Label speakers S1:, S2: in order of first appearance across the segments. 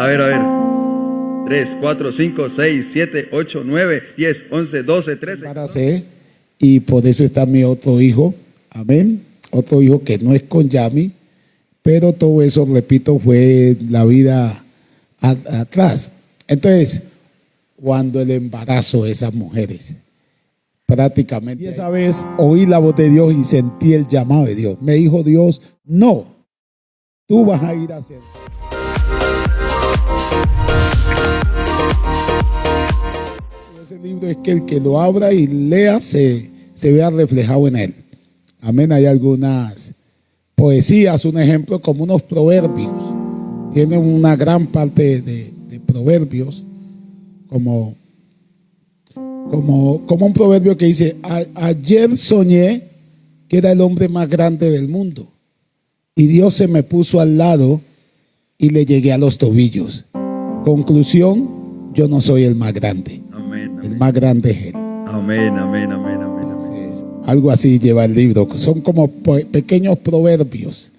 S1: A ver. 3, 4, 5, 6, 7, 8, 9, 10, 11, 12, 13.
S2: Y por eso está mi otro hijo. Amén. Otro hijo que no es con Yami. Pero todo eso, repito, fue la vida atrás. Entonces, cuando el embarazo de esas mujeres, prácticamente, esa vez oí la voz de Dios y sentí el llamado de Dios. Me dijo Dios, no, tú vas a ir a hacer. Ese libro es que el que lo abra y lea se vea reflejado en él. Amén. Hay algunas poesías, un ejemplo, como unos proverbios. Tienen una gran parte de proverbios, como un proverbio que dice: ayer soñé que era el hombre más grande del mundo y Dios se me puso al lado y le llegué a los tobillos. Conclusión: yo no soy el más grande.
S1: Amén,
S2: el más grande es Él.
S1: Amén.
S2: Entonces, algo así lleva el libro. Son como pequeños proverbios.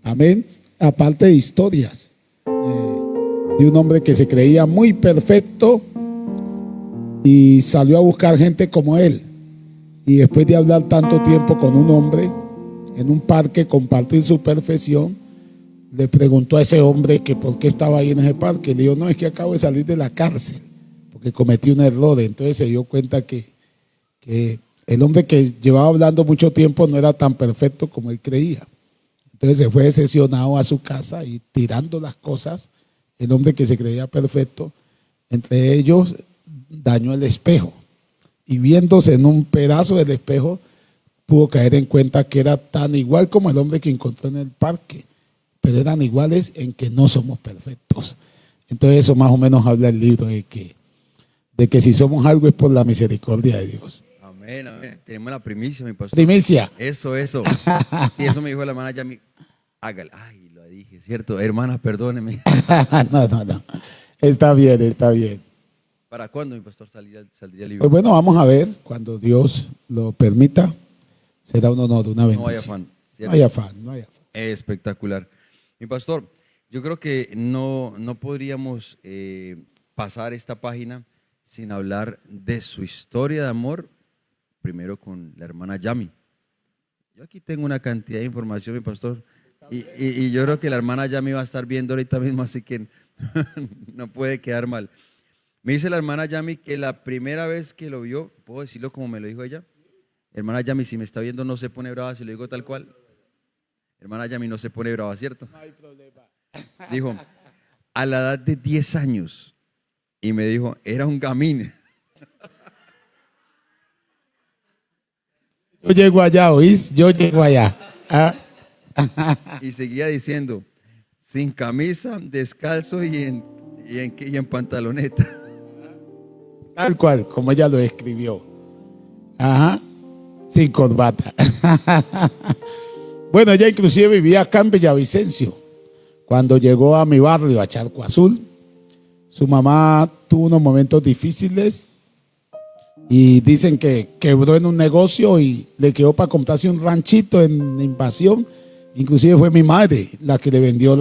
S2: Amén. Aparte de historias de un hombre que se creía muy perfecto y salió a buscar gente como él. Y después de hablar tanto tiempo con un hombre en un parque, compartir su perfección, le preguntó a ese hombre que por qué estaba ahí en ese parque. Le dijo: no, es que acabo de salir de la cárcel porque cometí un error. Entonces se dio cuenta que el hombre que llevaba hablando mucho tiempo no era tan perfecto como él creía. Entonces se fue decepcionado a su casa y tirando las cosas, el hombre que se creía perfecto, entre ellos dañó el espejo. Y viéndose en un pedazo del espejo, pudo caer en cuenta que era tan igual como el hombre que encontró en el parque, pero eran iguales en que no somos perfectos. Entonces eso más o menos habla el libro de que si somos algo es por la misericordia de Dios.
S1: Amén. Tenemos la primicia, mi pastor.
S2: Primicia.
S1: Eso. Sí, eso me dijo la hermana Yami. Hágale. Ay, lo dije, ¿cierto? Hermana, perdóneme.
S2: No. Está bien.
S1: ¿Para cuándo, mi pastor, saldría el libro?
S2: Pues bueno, vamos a ver. Cuando Dios lo permita, será un honor, una bendición.
S1: No hay afán.
S2: ¿Cierto? No hay afán.
S1: Espectacular. Mi pastor, yo creo que no podríamos pasar esta página sin hablar de su historia de amor, primero con la hermana Yami. Yo aquí tengo una cantidad de información, mi pastor, y yo creo que la hermana Yami va a estar viendo ahorita mismo, así que no puede quedar mal. Me dice la hermana Yami que la primera vez que lo vio, ¿puedo decirlo como me lo dijo ella? Hermana Yami, si me está viendo, no se pone brava si lo digo tal cual. Hermana Yami no se pone brava, ¿cierto? No hay problema. Dijo, a la edad de 10 años, y me dijo, era un gamín.
S2: Yo llego allá, ¿oís? Yo llego allá.
S1: Y seguía diciendo, sin camisa, descalzo y en pantaloneta.
S2: Tal cual, como ella lo escribió. Ajá, sin corbata. Bueno, ella inclusive vivía acá en Villavicencio. Cuando llegó a mi barrio, a Charco Azul, su mamá tuvo unos momentos difíciles y dicen que quebró en un negocio y le quedó para comprarse un ranchito en Invasión. Inclusive fue mi madre la que le vendió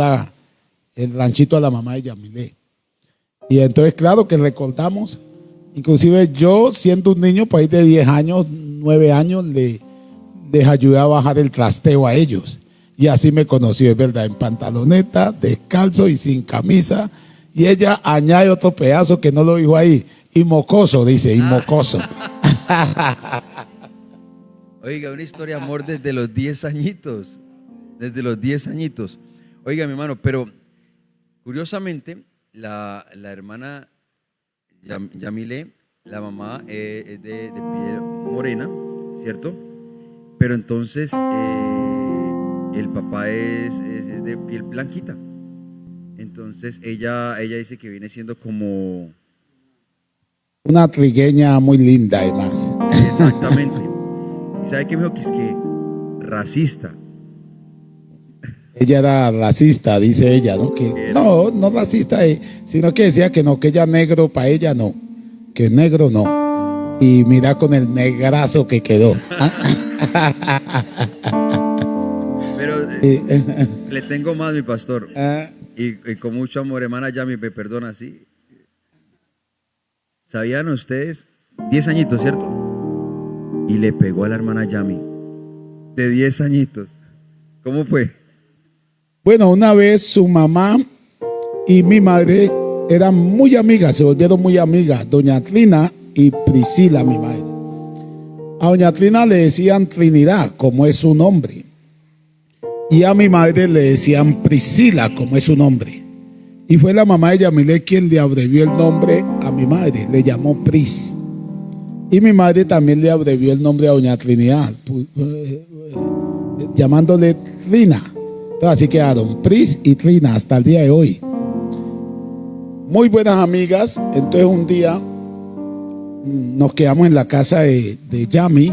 S2: el ranchito a la mamá de Yamilé. Y entonces, claro que recordamos, inclusive yo siendo un niño, por ahí de 10 años, 9 años, les ayudé a bajar el trasteo a ellos. Y así me conoció, es verdad, en pantaloneta, descalzo y sin camisa. Y ella añade otro pedazo que no lo dijo ahí. Y mocoso, dice, y mocoso.
S1: Oiga, una historia de amor desde los 10 añitos. Desde los 10 añitos. Oiga, mi hermano, pero curiosamente, la hermana Yamile, la mamá es de piel morena, ¿cierto? Pero entonces el papá es de piel blanquita. Entonces ella dice que viene siendo como
S2: una trigueña muy linda, además.
S1: Exactamente. ¿Y sabe qué me dijo? Que es que racista.
S2: Ella era racista, dice ella, ¿no? Que no racista, sino que decía que no, que ella negro para ella no, que negro no. Y mira con el negrazo que quedó.
S1: Pero le tengo más, mi pastor. Y con mucho amor, hermana Yami, me perdona, ¿sí? ¿Sabían ustedes? 10 añitos, ¿cierto? Y le pegó a la hermana Yami. De 10 añitos. ¿Cómo fue?
S2: Bueno, una vez su mamá y mi madre eran muy amigas, se volvieron muy amigas, doña Trina y Priscila, mi madre. A doña Trina le decían Trinidad, como es su nombre. Y a mi madre le decían Priscila, como es su nombre. Y fue la mamá de Yamile quien le abrevió el nombre a mi madre, le llamó Pris. Y mi madre también le abrevió el nombre a doña Trinidad, llamándole Trina. Entonces así quedaron Pris y Trina hasta el día de hoy. Muy buenas amigas. Entonces un día nos quedamos en la casa de Yami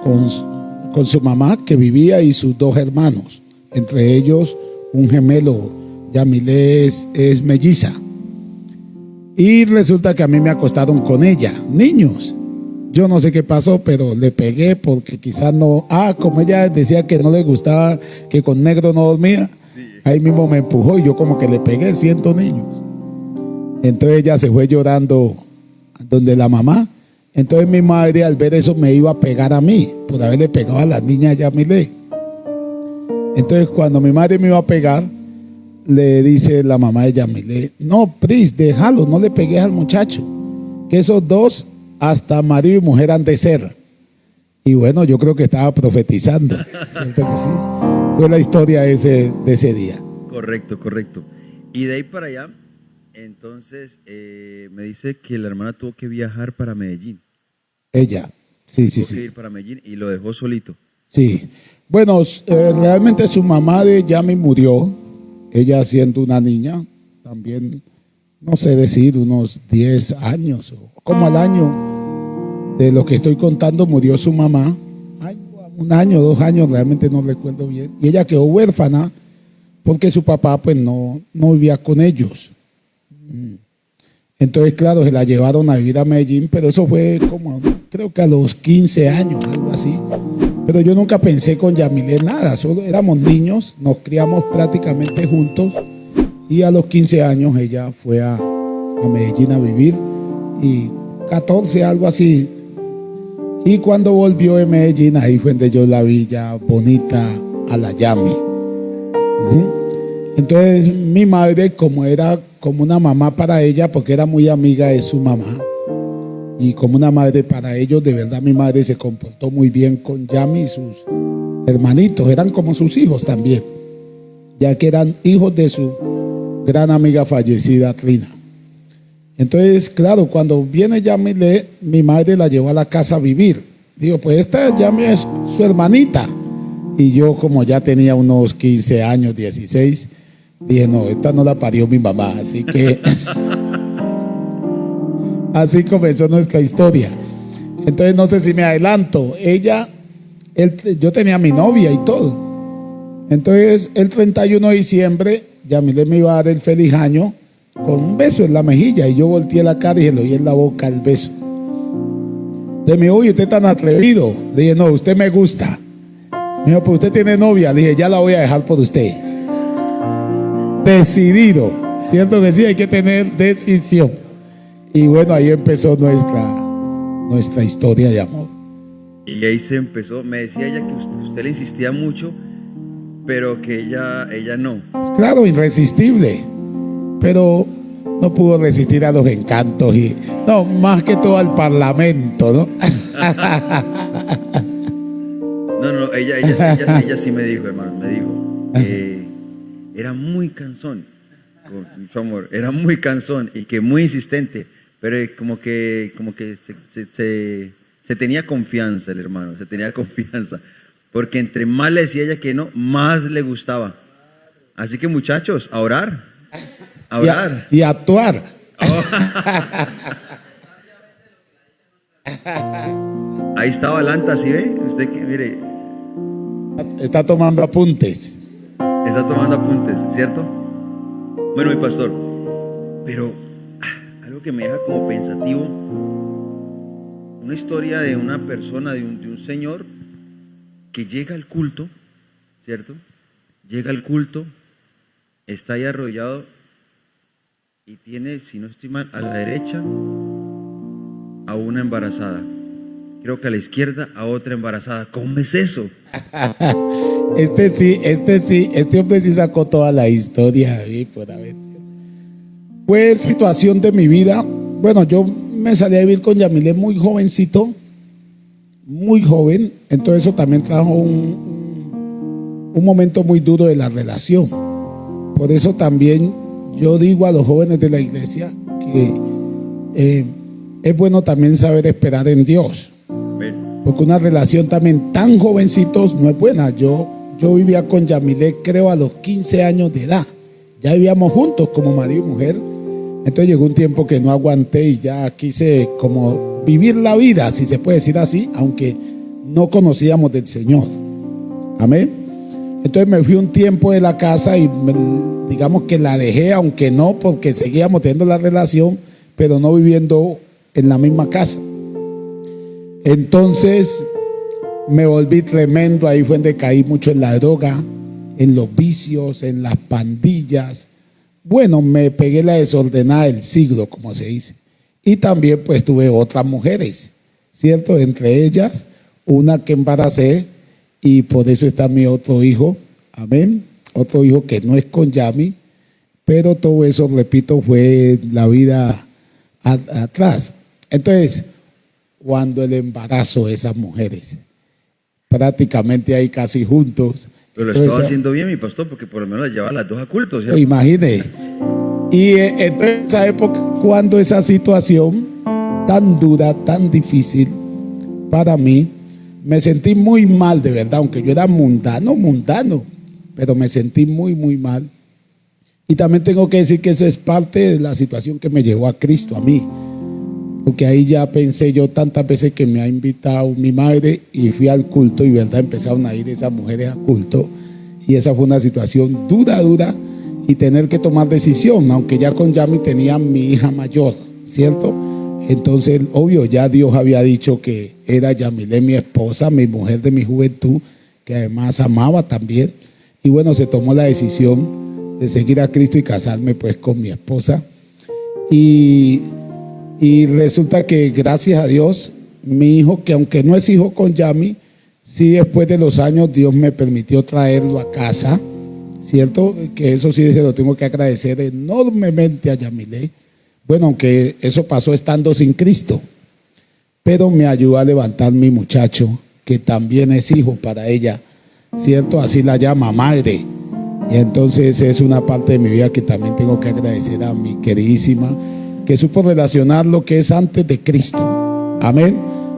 S2: con su mamá que vivía y sus dos hermanos, entre ellos un gemelo. Yamile es melliza. Y resulta que a mí me acostaron con ella, niños. Yo no sé qué pasó, pero le pegué porque quizás no. Como ella decía que no le gustaba, que con negro no dormía, ahí mismo me empujó y yo como que le pegué, siento niños. Entonces ella se fue llorando donde la mamá. Entonces mi madre al ver eso me iba a pegar a mí por haberle pegado a la niña Yamile. Entonces cuando mi madre me iba a pegar, le dice la mamá de Yamile: no, Pris, déjalo, no le pegues al muchacho, que esos dos hasta marido y mujer han de ser. Y bueno, yo creo que estaba profetizando. ¿Cierto que sí? Fue la historia de ese día.
S1: Correcto, correcto. Y de ahí para allá, entonces me dice que la hermana tuvo que viajar para Medellín.
S2: Ella, sí.
S1: Tuvo que ir para Medellín y lo dejó solito.
S2: Sí. Bueno, realmente su mamá de Yami murió, ella siendo una niña, también, no sé decir, unos 10 años, o como al año de lo que estoy contando, murió su mamá. Un año, 2 años, realmente no recuerdo bien. Y ella quedó huérfana porque su papá pues no vivía con ellos. Entonces, claro, se la llevaron a vivir a Medellín, pero eso fue como, creo que a los 15 años, algo así. Pero yo nunca pensé con Yamile nada, solo éramos niños, nos criamos prácticamente juntos y a los 15 años ella fue a Medellín a vivir y 14, algo así. Y cuando volvió de Medellín, ahí fue donde yo la vi ya bonita a la Yami. Entonces mi madre, como era como una mamá para ella, porque era muy amiga de su mamá, y como una madre para ellos, de verdad mi madre se comportó muy bien con Yami y sus hermanitos, eran como sus hijos también, ya que eran hijos de su gran amiga fallecida Trina. Entonces, claro, cuando viene Yami, mi madre la llevó a la casa a vivir. Digo, pues esta Yami es su hermanita. Y yo, como ya tenía unos 15 años, 16, dije, no, esta no la parió mi mamá, así que así comenzó nuestra historia. Entonces no sé si me adelanto. Yo tenía mi novia y todo. Entonces el 31 de diciembre, Yamile me iba a dar el feliz año con un beso en la mejilla y yo volteé la cara y se lo oí en la boca el beso. Entonces me dijo, oye, usted tan atrevido. Le dije, no, usted me gusta. Me dijo, pues usted tiene novia. Le dije, ya la voy a dejar por usted. Decidido. Cierto que sí, hay que tener decisión. Y bueno, ahí empezó nuestra historia de amor.
S1: Y ahí se empezó. Me decía ella que usted le insistía mucho, pero que ella no.
S2: Claro, irresistible. Pero no pudo resistir a los encantos y no, más que todo al parlamento, ¿no?
S1: No, ella sí me dijo, hermano, me dijo que era muy cansón, con su amor, era muy cansón y que muy insistente, pero como que se tenía confianza el hermano, se tenía confianza, porque entre más le decía ella que no, más le gustaba. Así que muchachos, a orar. A orar.
S2: Y a actuar.
S1: Oh. Ahí estaba Lanta, ¿sí ve? Usted que mire.
S2: Está tomando apuntes.
S1: Está tomando apuntes, ¿cierto? Bueno, mi pastor, pero algo que me deja como pensativo, una historia de una persona, de un señor que llega al culto, ¿cierto? Llega al culto, está ahí arrodillado y tiene, si no estoy mal, a la derecha a una embarazada. Creo que a la izquierda a otra embarazada. ¿Cómo es eso?
S2: Este hombre sí sacó toda la historia. Por haber. Fue situación de mi vida. Bueno, yo me salí a vivir con Yamilé muy jovencito, muy joven. Entonces eso también trajo un momento muy duro de la relación. Por eso también yo digo a los jóvenes de la iglesia que es bueno también saber esperar en Dios. Porque una relación también tan jovencitos no es buena. Yo vivía con Yamilé creo a los 15 años de edad. Ya vivíamos juntos como marido y mujer. Entonces llegó un tiempo que no aguanté y ya quise como vivir la vida, si se puede decir así, aunque no conocíamos del Señor. Amén. Entonces me fui un tiempo de la casa y digamos que la dejé, aunque no, porque seguíamos teniendo la relación, pero no viviendo en la misma casa. Entonces me volví tremendo, ahí fue donde caí mucho en la droga, en los vicios, en las pandillas. Bueno, me pegué la desordenada del siglo, como se dice. Y también pues tuve otras mujeres, ¿cierto? Entre ellas, una que embaracé y por eso está mi otro hijo, amén. Otro hijo que no es con Yami, pero todo eso, repito, fue la vida atrás. Entonces, cuando el embarazo de esas mujeres, prácticamente ahí casi juntos.
S1: Pero lo estaba haciendo bien, mi pastor, porque por lo menos las llevaba las dos a culto, ¿cierto?
S2: Imagínate. Y en esa época, cuando esa situación tan dura, tan difícil para mí, me sentí muy mal, de verdad, aunque yo era mundano, pero me sentí muy, muy mal. Y también tengo que decir que eso es parte de la situación que me llevó a Cristo, a mí. Porque ahí ya pensé yo tantas veces que me ha invitado mi madre y fui al culto y verdad empezaron a ir esas mujeres a culto y esa fue una situación dura y tener que tomar decisión, aunque ya con Yami tenía mi hija mayor, ¿cierto? Entonces, obvio, ya Dios había dicho que era Yamilé mi esposa, mi mujer de mi juventud, que además amaba también. Y bueno, se tomó la decisión de seguir a Cristo y casarme pues con mi esposa. Y resulta que gracias a Dios, mi hijo, que aunque no es hijo con Yami, sí después de los años Dios me permitió traerlo a casa, ¿cierto? Que eso sí se lo tengo que agradecer enormemente a Yamilé. Bueno, aunque eso pasó estando sin Cristo, pero me ayudó a levantar mi muchacho, que también es hijo para ella, ¿cierto? Así la llama madre. Y entonces es una parte de mi vida que también tengo que agradecer a mi queridísima, que supo relacionar lo que es antes de Cristo. Amén.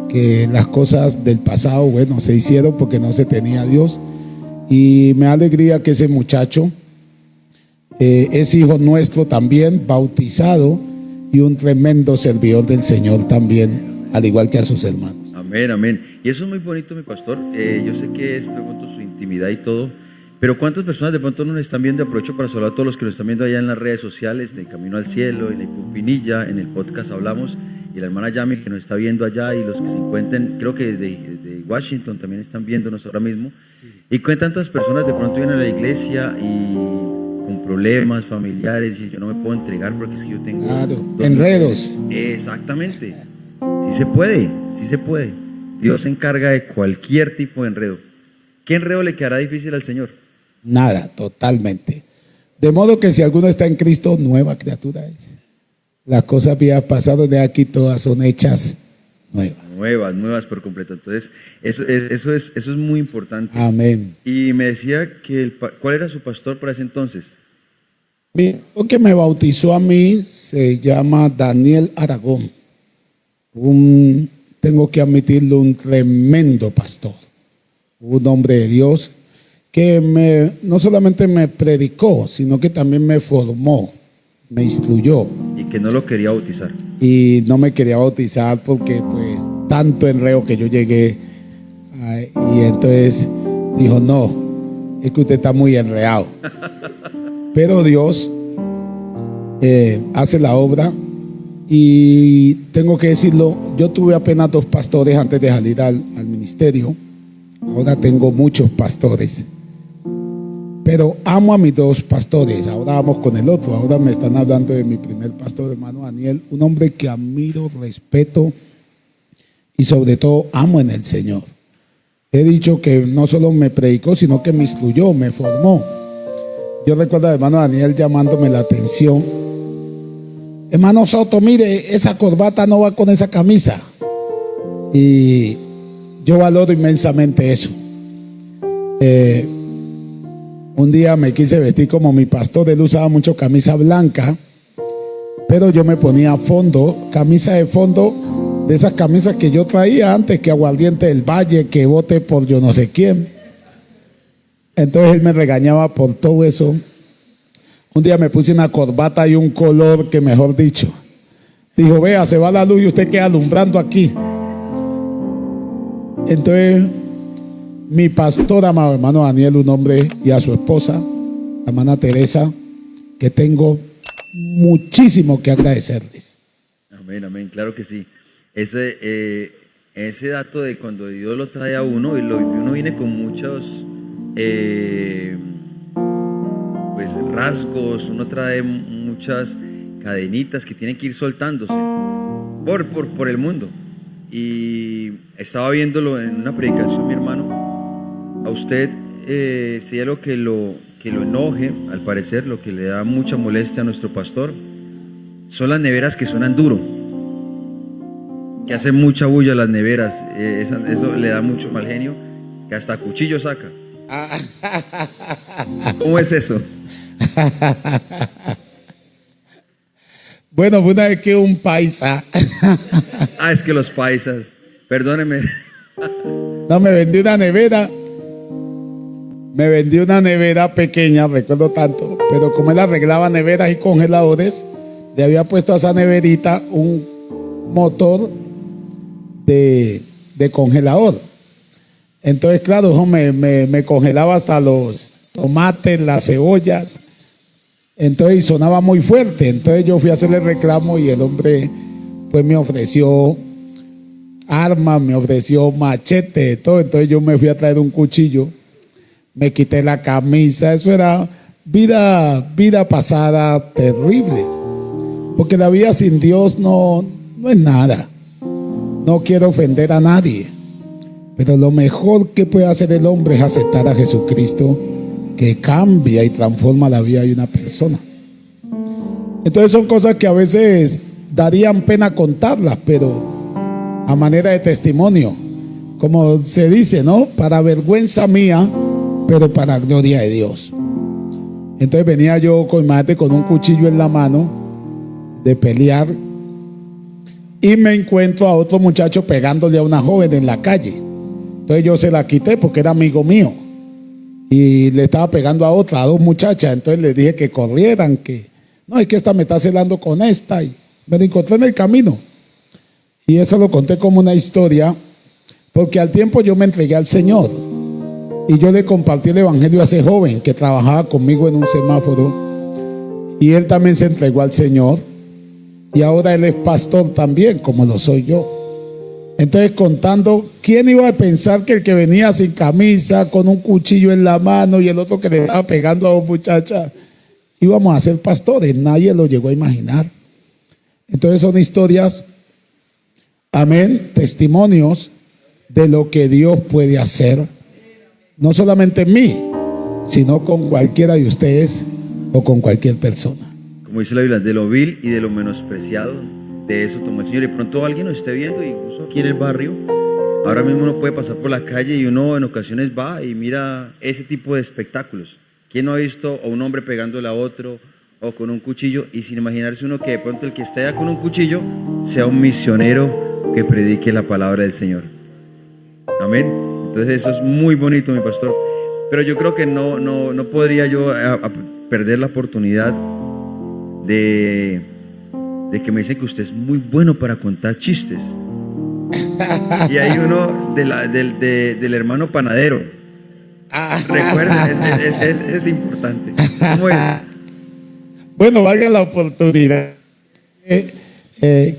S2: Que las cosas del pasado, bueno, se hicieron porque no se tenía a Dios. Y me da alegría que ese muchacho es hijo nuestro también, bautizado y un tremendo servidor del Señor también, al igual que a sus hermanos.
S1: Amén, amén. Y eso es muy bonito, mi pastor. Yo sé que es de pronto su intimidad y todo, pero ¿cuántas personas de pronto nos están viendo? Aprovecho para saludar a todos los que nos están viendo allá en las redes sociales, de Camino al Cielo, en la Pupinilla, en el podcast Hablamos, y la hermana Yami que nos está viendo allá, y los que se encuentren, creo que desde Washington también están viéndonos ahora mismo. Sí. Y con tantas personas de pronto vienen a la iglesia y con problemas familiares, y yo no me puedo entregar porque si yo tengo...
S2: Claro, enredos.
S1: Exactamente. Sí se puede, sí se puede. Dios se encarga de cualquier tipo de enredo. ¿Qué enredo le quedará difícil al Señor?
S2: Nada, totalmente. De modo que si alguno está en Cristo, nueva criatura es. Las cosas viejas pasadas de aquí todas son hechas nuevas.
S1: Nuevas por completo. Entonces, eso es muy importante.
S2: Amén.
S1: Y me decía que ¿cuál era su pastor para ese entonces?
S2: Lo que me bautizó a mí se llama Daniel Aragón. Tengo que admitirlo, un tremendo pastor. Un hombre de Dios que no solamente me predicó, sino que también me formó, me instruyó.
S1: Y que no lo quería bautizar.
S2: Y no me quería bautizar porque pues tanto enredo que yo llegué. Y entonces dijo, no, es que usted está muy enredado. Pero Dios hace la obra. Y tengo que decirlo, yo tuve apenas 2 pastores antes de salir al ministerio. Ahora tengo muchos pastores. pero amo a mis dos pastores. Ahora vamos con el otro. Ahora me están hablando de mi primer pastor, hermano Daniel, un hombre que admiro, respeto y sobre todo amo en el Señor. He dicho que no solo me predicó, sino que me instruyó, me formó. Yo recuerdo al hermano Daniel llamándome la atención. Hermano Soto, mire, esa corbata no va con esa camisa. Y yo valoro inmensamente eso. Un día me quise vestir como mi pastor. Él usaba mucho camisa blanca, pero yo me ponía fondo, camisa de fondo, de esas camisas que yo traía antes, que Aguardiente del Valle, que vote por yo no sé quién. Entonces él me regañaba por todo eso. Un día me puse una corbata y un color que, mejor dicho, dijo: vea, se va la luz y usted queda alumbrando aquí. Entonces mi pastor, amado hermano Daniel, un hombre, y a su esposa, la hermana Teresa, que tengo muchísimo que agradecerles.
S1: Amén, amén, claro que sí. Ese dato de cuando Dios lo trae a uno y uno viene con muchos pues rasgos, uno trae muchas cadenitas que tienen que ir soltándose por el mundo. Y estaba viéndolo en una predicación, mi hermano. A usted, si hay algo que lo enoje, al parecer, lo que le da mucha molestia a nuestro pastor, son las neveras que suenan duro, que hacen mucha bulla las neveras. Eso le da mucho mal genio, que hasta cuchillo saca. ¿Cómo es eso?
S2: Bueno, una vez que un paisa
S1: Es que los paisas, perdóneme.
S2: no, me vendió una nevera pequeña, recuerdo tanto, pero como él arreglaba neveras y congeladores, le había puesto a esa neverita un motor de congelador. Entonces, claro, eso me congelaba hasta los tomates, las cebollas. Entonces sonaba muy fuerte. Entonces yo fui a hacerle reclamo y el hombre pues me ofreció armas, me ofreció machete, todo. Entonces yo me fui a traer un cuchillo, me quité la camisa. Eso era vida pasada terrible, porque la vida sin Dios no es nada. No quiero ofender a nadie, pero lo mejor que puede hacer el hombre es aceptar a Jesucristo, que cambia y transforma la vida de una persona. Entonces son cosas que a veces darían pena contarlas, pero a manera de testimonio, como se dice, ¿no? Para vergüenza mía, pero para gloria de Dios. Entonces venía yo con un cuchillo en la mano de pelear, y me encuentro a otro muchacho pegándole a una joven en la calle. Entonces yo se la quité porque era amigo mío, y le estaba pegando a dos muchachas. Entonces les dije que corrieran, que no, es que esta me está celando con esta, y me lo encontré en el camino. Y eso lo conté como una historia, porque al tiempo yo me entregué al Señor y yo le compartí el evangelio a ese joven que trabajaba conmigo en un semáforo, y él también se entregó al Señor, y ahora él es pastor también, como lo soy yo. Entonces, contando, ¿quién iba a pensar que el que venía sin camisa, con un cuchillo en la mano, y el otro que le estaba pegando a dos muchachas, íbamos a ser pastores? Nadie lo llegó a imaginar. Entonces son historias, amén, testimonios de lo que Dios puede hacer, no solamente en mí, sino con cualquiera de ustedes o con cualquier persona.
S1: Como dice la Biblia, de lo vil y de lo menospreciado, de eso tomó el Señor. Y pronto alguien nos esté viendo, incluso aquí en el barrio, ahora mismo uno puede pasar por la calle y uno en ocasiones va y mira ese tipo de espectáculos. ¿Quién no ha visto a un hombre pegándole a otro o con un cuchillo? Y sin imaginarse uno que de pronto el que esté allá con un cuchillo sea un misionero que predique la palabra del Señor. Amén. Entonces eso es muy bonito, mi pastor. Pero yo creo que no podría yo perder la oportunidad de que me dicen que usted es muy bueno para contar chistes. Y hay uno del hermano panadero. Recuerden, es importante. ¿Cómo es?
S2: Bueno, valga la oportunidad.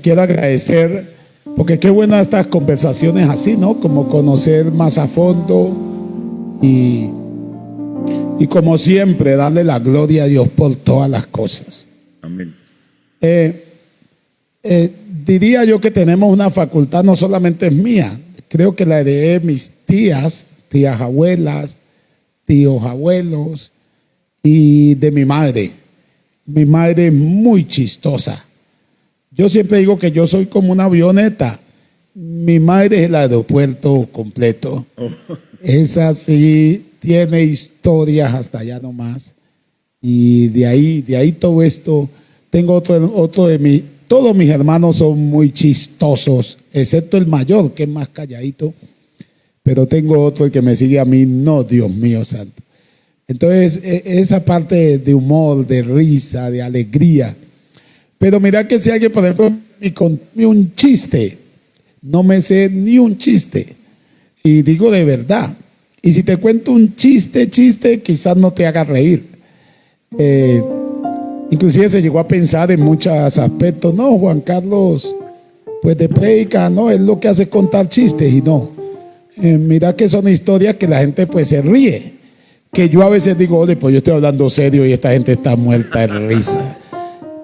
S2: Quiero agradecer, porque qué buenas estas conversaciones así, ¿no? Como conocer más a fondo. Y Y como siempre, darle la gloria a Dios por todas las cosas.
S1: Amén.
S2: Diría yo que tenemos una facultad, no solamente es mía, creo que la heredé de mis tías abuelas, tíos abuelos y de mi madre. Mi madre es muy chistosa. Yo siempre digo que yo soy como una avioneta. Mi madre es el aeropuerto completo. Esa sí tiene historias hasta allá nomás. Y de ahí todo esto. Tengo otro de mi. Todos mis hermanos son muy chistosos, excepto el mayor, que es más calladito. Pero tengo otro que me sigue a mí. No, Dios mío santo. Entonces, esa parte de humor, de risa, de alegría. Pero mira que si alguien, por ejemplo, me contó un chiste, no me sé ni un chiste. Y digo de verdad. Y si te cuento un chiste, quizás no te haga reír. Inclusive se llegó a pensar en muchos aspectos. No, Juan Carlos, pues de prédica, no, es lo que hace contar chistes. Y no. Mira que son historias que la gente pues se ríe. Que yo a veces digo, oye, pues yo estoy hablando serio y esta gente está muerta de risa.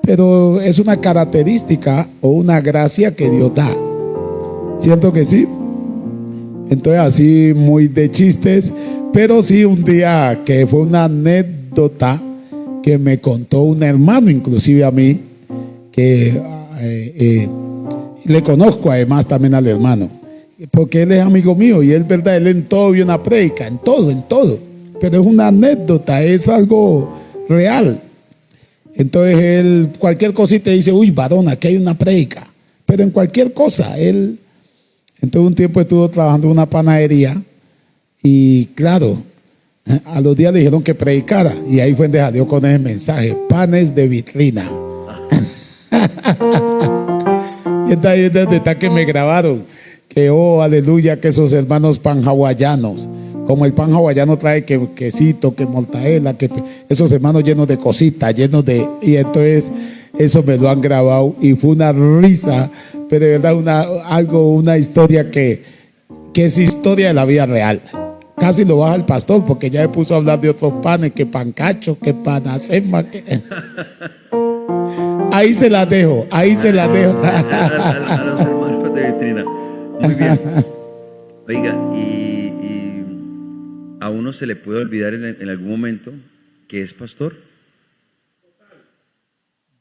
S2: Pero es una característica o una gracia que Dios da. ¿Cierto que sí? Entonces así muy de chistes. Pero sí un día que fue una anécdota que me contó un hermano, inclusive a mí, que le conozco además también al hermano. Porque él es amigo mío y él, verdad, él en todo vio una prédica, en todo. Pero es una anécdota, es algo real. Entonces él, cualquier cosita dice, uy, varón, aquí hay una prédica. Pero en cualquier cosa, él, entonces un tiempo estuvo trabajando en una panadería y claro, a los días le dijeron que predicara y ahí fue donde salió con ese mensaje, panes de vitrina. Y está ahí donde está que me grabaron, que oh, aleluya, que esos hermanos pan hawaianos. Como el pan hawaiano trae quesito, que mortadela, que esos hermanos llenos de cositas, llenos de. Y entonces eso me lo han grabado y fue una risa, pero de verdad una historia que es historia de la vida real. Casi lo baja el pastor porque ya me puso a hablar de otros panes, que pancacho, que panacema. Ahí se las dejo.
S1: A los hermanos de vitrina. Muy bien. Oiga, y a uno se le puede olvidar en algún momento que es pastor.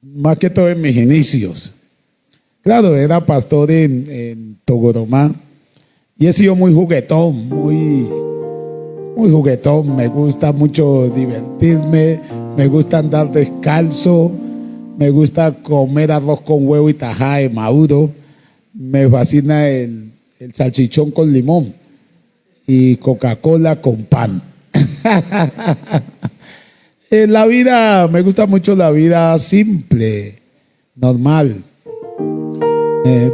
S2: Más que todo en mis inicios. Claro, era pastor en Togoromá y he sido muy juguetón, muy juguetón. Me gusta mucho divertirme, me gusta andar descalzo, me gusta comer arroz con huevo y tajada de maduro, me fascina el salchichón con limón y Coca-Cola con pan. La vida, me gusta mucho la vida simple, normal.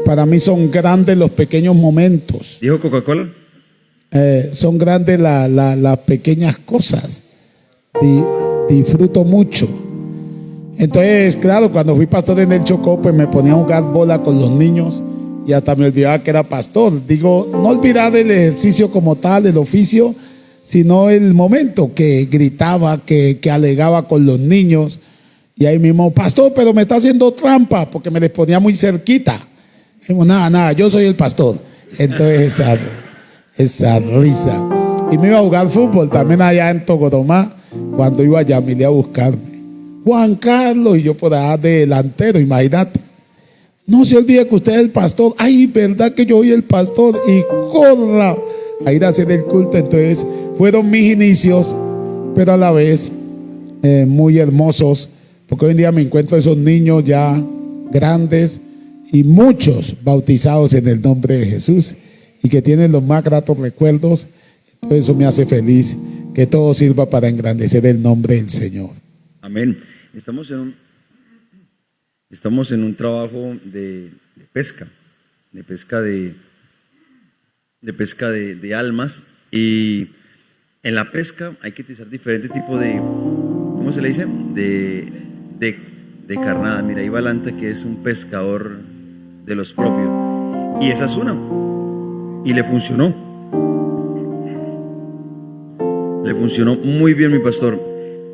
S2: Para mí son grandes los pequeños momentos.
S1: ¿Dijo Coca-Cola?
S2: Son grandes las pequeñas cosas. Disfruto mucho. Entonces, claro, cuando fui pastor en el Chocó, pues me ponía a jugar bola con los niños y hasta me olvidaba que era pastor. Digo, no olvidar el ejercicio como tal, el oficio, sino el momento que gritaba, que alegaba con los niños. Y ahí mismo, pastor, pero me está haciendo trampa, porque me les ponía muy cerquita. Y digo, nada, yo soy el pastor. Entonces esa risa. Y me iba a jugar fútbol también allá en Togoromá, cuando iba a Yamile a buscarme. Juan Carlos, y yo por allá de delantero, imagínate. No se olvide que usted es el pastor. Ay, verdad que yo soy el pastor. Y corra a ir a hacer el culto. Entonces fueron mis inicios, pero a la vez muy hermosos, porque hoy en día me encuentro esos niños ya grandes y muchos bautizados en el nombre de Jesús y que tienen los más gratos recuerdos. Entonces eso me hace feliz, que todo sirva para engrandecer el nombre del Señor.
S1: Amén. Estamos en un trabajo de pesca de almas, y en la pesca hay que utilizar diferentes tipos de, ¿cómo se le dice? De carnada. Mira, ahí va Lanta, que es un pescador de los propios, y esa es una, y le funcionó. funcionó muy bien, mi pastor.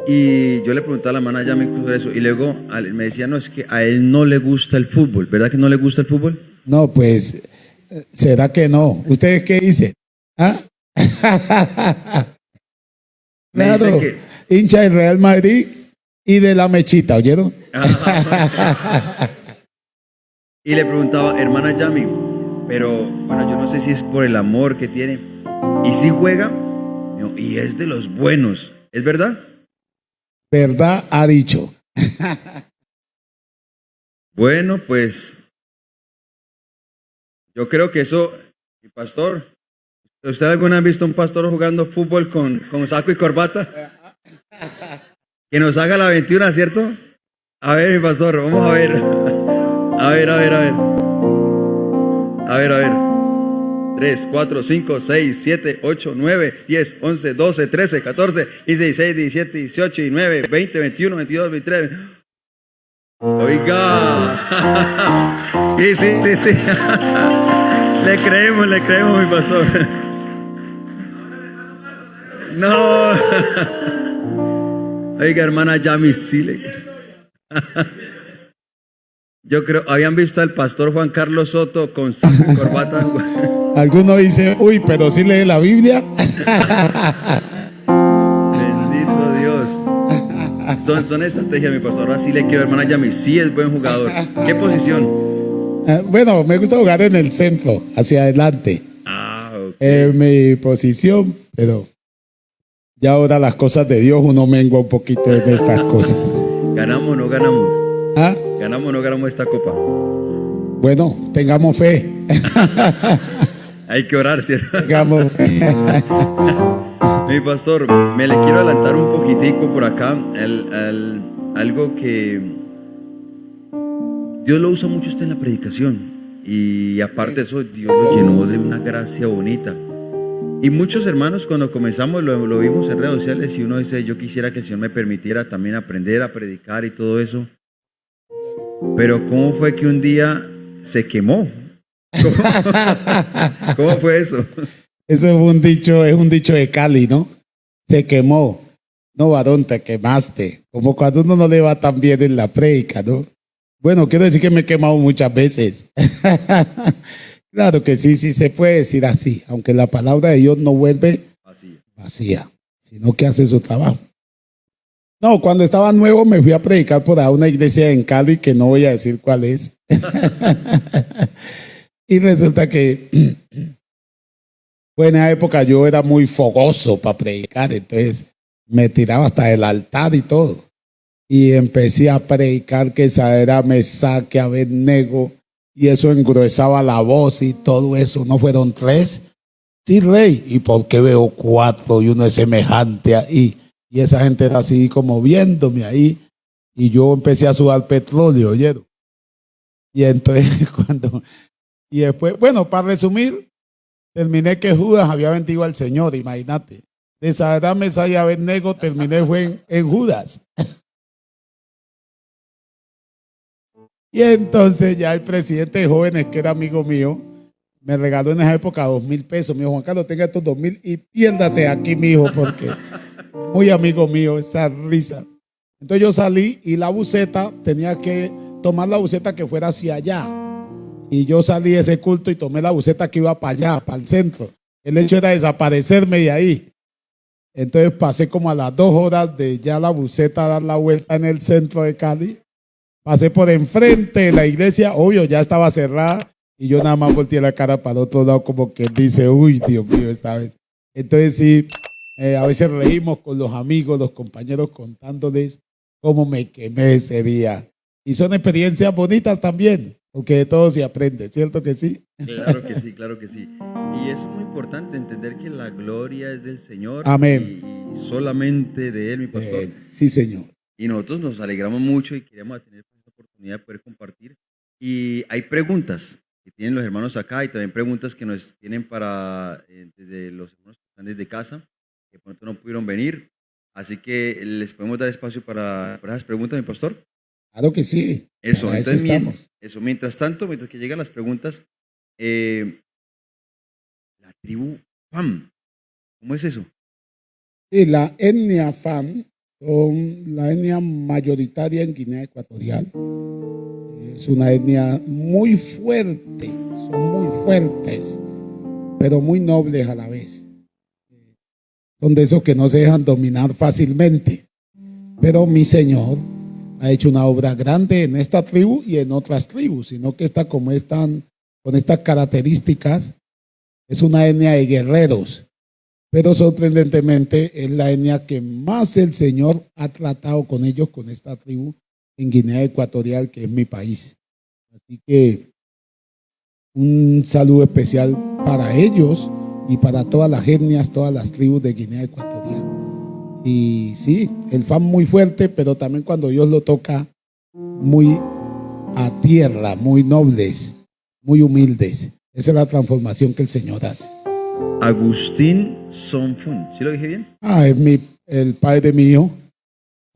S1: Y yo le preguntaba a la hermana Yami sobre eso, y luego me decía, no, es que a él no le gusta el fútbol. ¿Verdad que no le gusta el fútbol?
S2: No, pues, ¿será que no? ¿Ustedes qué dicen? ¿Ah?
S1: Me dice
S2: Claro,
S1: que...
S2: hincha del Real Madrid y de la mechita, ¿oyeron?
S1: Y le preguntaba, hermana Yami, pero bueno, yo no sé si es por el amor que tiene. ¿Y si juega? No, y es de los buenos. ¿Es verdad?
S2: ¿Verdad? Ha dicho.
S1: Bueno, pues yo creo que eso, mi pastor, ¿usted alguna vez ha visto a un pastor jugando fútbol con saco y corbata? Que nos haga la 21, ¿cierto? A ver, mi pastor, vamos a ver. A ver, a ver, a ver. A ver, a ver. 3, 4, 5, 6, 7, 8, 9, 10, 11, 12, 13, 14, 15, 16, 17, 18, 19, 20, 21, 22, 23. Oiga. Sí, sí, sí, sí. Le creemos, mi pastor. No. Oiga, hermana Yami, sí le... Yo creo, ¿habían visto al pastor Juan Carlos Soto con saco y corbata?
S2: Algunos dicen, uy, pero sí lee la Biblia.
S1: Bendito Dios. Son estrategias, mi pastor. Ahora sí le quiero, hermana Yami, sí es buen jugador. ¿Qué posición?
S2: Bueno, me gusta jugar en el centro, hacia adelante.
S1: Ok.
S2: Mi posición, pero ya ahora las cosas de Dios uno mengua un poquito en estas cosas.
S1: ¿Ganamos o no ganamos?
S2: ¿Ah?
S1: ¿Ganamos o no ganamos esta copa?
S2: Bueno, tengamos fe.
S1: Hay que orar, ¿cierto?
S2: Tengamos fe.
S1: Mi pastor, me le quiero adelantar un poquitico por acá. Algo que Dios lo usa mucho usted en la predicación. Y aparte de eso, Dios lo llenó de una gracia bonita. Y muchos hermanos cuando comenzamos lo vimos en redes sociales y uno dice, yo quisiera que el Señor me permitiera también aprender a predicar y todo eso. Pero ¿cómo fue que un día se quemó? ¿Cómo fue eso?
S2: Eso es un dicho de Cali, ¿no? Se quemó. No, varón, te quemaste. Como cuando uno no le va tan bien en la prédica, ¿no? Bueno, quiero decir que me he quemado muchas veces. Claro que sí, sí se puede decir así, aunque la palabra de Dios no vuelve vacía, sino que hace su trabajo. No, cuando estaba nuevo me fui a predicar por a una iglesia en Cali que no voy a decir cuál es. Y resulta que pues en esa época yo era muy fogoso para predicar, entonces me tiraba hasta el altar y todo. Y empecé a predicar que esa era Mesaque, Abednego, y eso engruesaba la voz y todo eso. ¿No fueron 3? Sí, rey. ¿Y por qué veo 4 y uno es semejante ahí? Y esa gente era así como viéndome ahí. Y yo empecé a sudar petróleo, ¿oyeron? Y entonces y después, bueno, para resumir, terminé que Judas había vendido al Señor, imagínate. De Sadrach, Mesach y Abednego terminé fue en Judas. Y entonces ya el presidente de jóvenes, que era amigo mío, me regaló en esa época 2,000 pesos. Me dijo, Juan Carlos, tenga estos 2,000 y piérdase aquí, mijo, porque muy amigo mío, esa risa. Entonces yo salí y la buceta, tenía que tomar la buceta que fuera hacia allá. Y yo salí de ese culto y tomé la buceta que iba para allá, para el centro. El hecho era desaparecerme de ahí. Entonces pasé como a las 2 horas de ya la buceta a dar la vuelta en el centro de Cali. Pasé por enfrente de la iglesia, obvio, ya estaba cerrada. Y yo nada más volteé la cara para el otro lado como que dice, uy, Dios mío, esta vez. Entonces sí, a veces reímos con los amigos, los compañeros contándoles cómo me quemé ese día. Y son experiencias bonitas también, porque de todo se aprende, ¿cierto que sí?
S1: Claro que sí, claro que sí. Y eso es muy importante, entender que la gloria es del Señor.
S2: Amén.
S1: Y solamente de Él, mi pastor.
S2: Sí, Señor.
S1: Y nosotros nos alegramos mucho y queremos tener esta oportunidad de poder compartir. Y hay preguntas que tienen los hermanos acá y también preguntas que nos tienen para desde los hermanos que están desde casa, que pronto no pudieron venir. Así que les podemos dar espacio para esas preguntas, mi pastor.
S2: Claro que sí.
S1: Eso,
S2: Para
S1: entonces,
S2: eso estamos.
S1: mientras tanto, mientras que llegan las preguntas, la tribu Pam, ¿cómo es eso?
S2: Y la etnia Fan son la etnia mayoritaria en Guinea Ecuatorial. Es una etnia muy fuerte, son muy fuertes, pero muy nobles a la vez. Son de esos que no se dejan dominar fácilmente. Pero mi Señor ha hecho una obra grande en esta tribu y en otras tribus, sino que esta, como están con estas características, es una etnia de guerreros. Pero sorprendentemente es la etnia que más el Señor ha tratado con ellos, con esta tribu en Guinea Ecuatorial, que es mi país. Así que un saludo especial para ellos y para todas las etnias, todas las tribus de Guinea Ecuatorial. Y sí, el Fan muy fuerte, pero también cuando Dios lo toca, muy a tierra, muy nobles, muy humildes. Esa es la transformación que el Señor hace.
S1: Agustín Sonfun, ¿sí lo dije bien?
S2: Es el padre mío,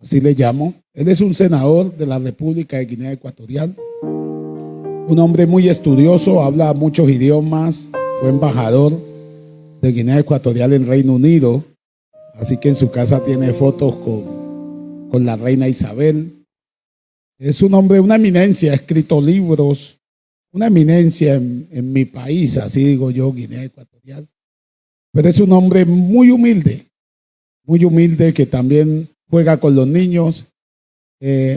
S2: así le llamo. Él es un senador de la República de Guinea Ecuatorial. Un hombre muy estudioso, habla muchos idiomas, fue embajador de Guinea Ecuatorial en Reino Unido, así que en su casa tiene fotos con la reina Isabel. Es un hombre, una eminencia, ha escrito libros, una eminencia en mi país, así digo yo, Guinea Ecuatorial. Pero es un hombre muy humilde que también juega con los niños.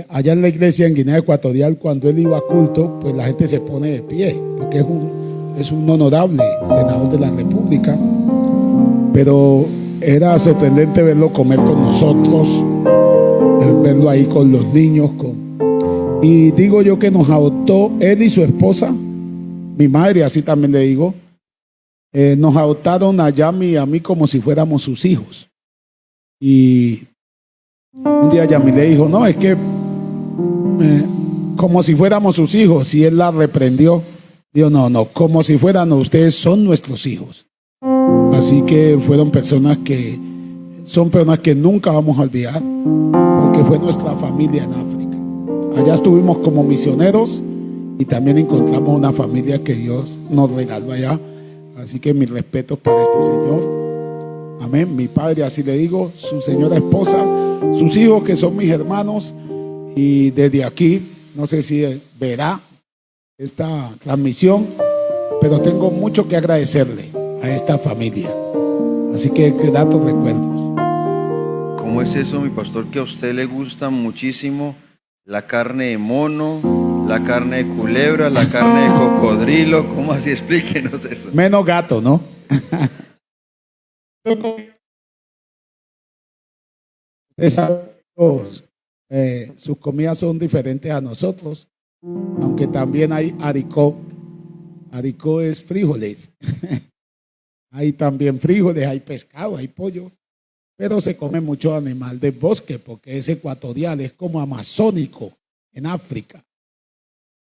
S2: Allá en la iglesia en Guinea Ecuatorial, cuando él iba a culto, pues la gente se pone de pie, porque es un honorable senador de la República. Pero era sorprendente verlo comer con nosotros, verlo ahí con los niños. Y digo yo que nos adoptó él y su esposa, mi madre, así también le digo. Nos adoptaron a Yami y a mí como si fuéramos sus hijos. Y un día Yami le dijo, no, es que como si fuéramos sus hijos. Y él la reprendió. Dijo, no, como si fueran, ustedes son nuestros hijos. Así que son personas que nunca vamos a olvidar, porque fue nuestra familia en África. Allá estuvimos como misioneros y también encontramos una familia que Dios nos regaló allá. Así que mis respetos para este señor. Amén. Mi padre, así le digo, su señora esposa, sus hijos que son mis hermanos. Y desde aquí, no sé si verá esta transmisión, pero tengo mucho que agradecerle a esta familia. Así que gratos recuerdos.
S1: ¿Cómo es eso, mi pastor, que a usted le gusta muchísimo la carne de mono, la carne de culebra, la carne de cocodrilo? ¿Cómo así? Explíquenos eso.
S2: Menos gato, ¿no? Sus comidas son diferentes a nosotros, aunque también hay haricó. Haricó es frijoles. Hay también frijoles, hay pescado, hay pollo, pero se come mucho animal del bosque porque es ecuatorial, es como amazónico en África.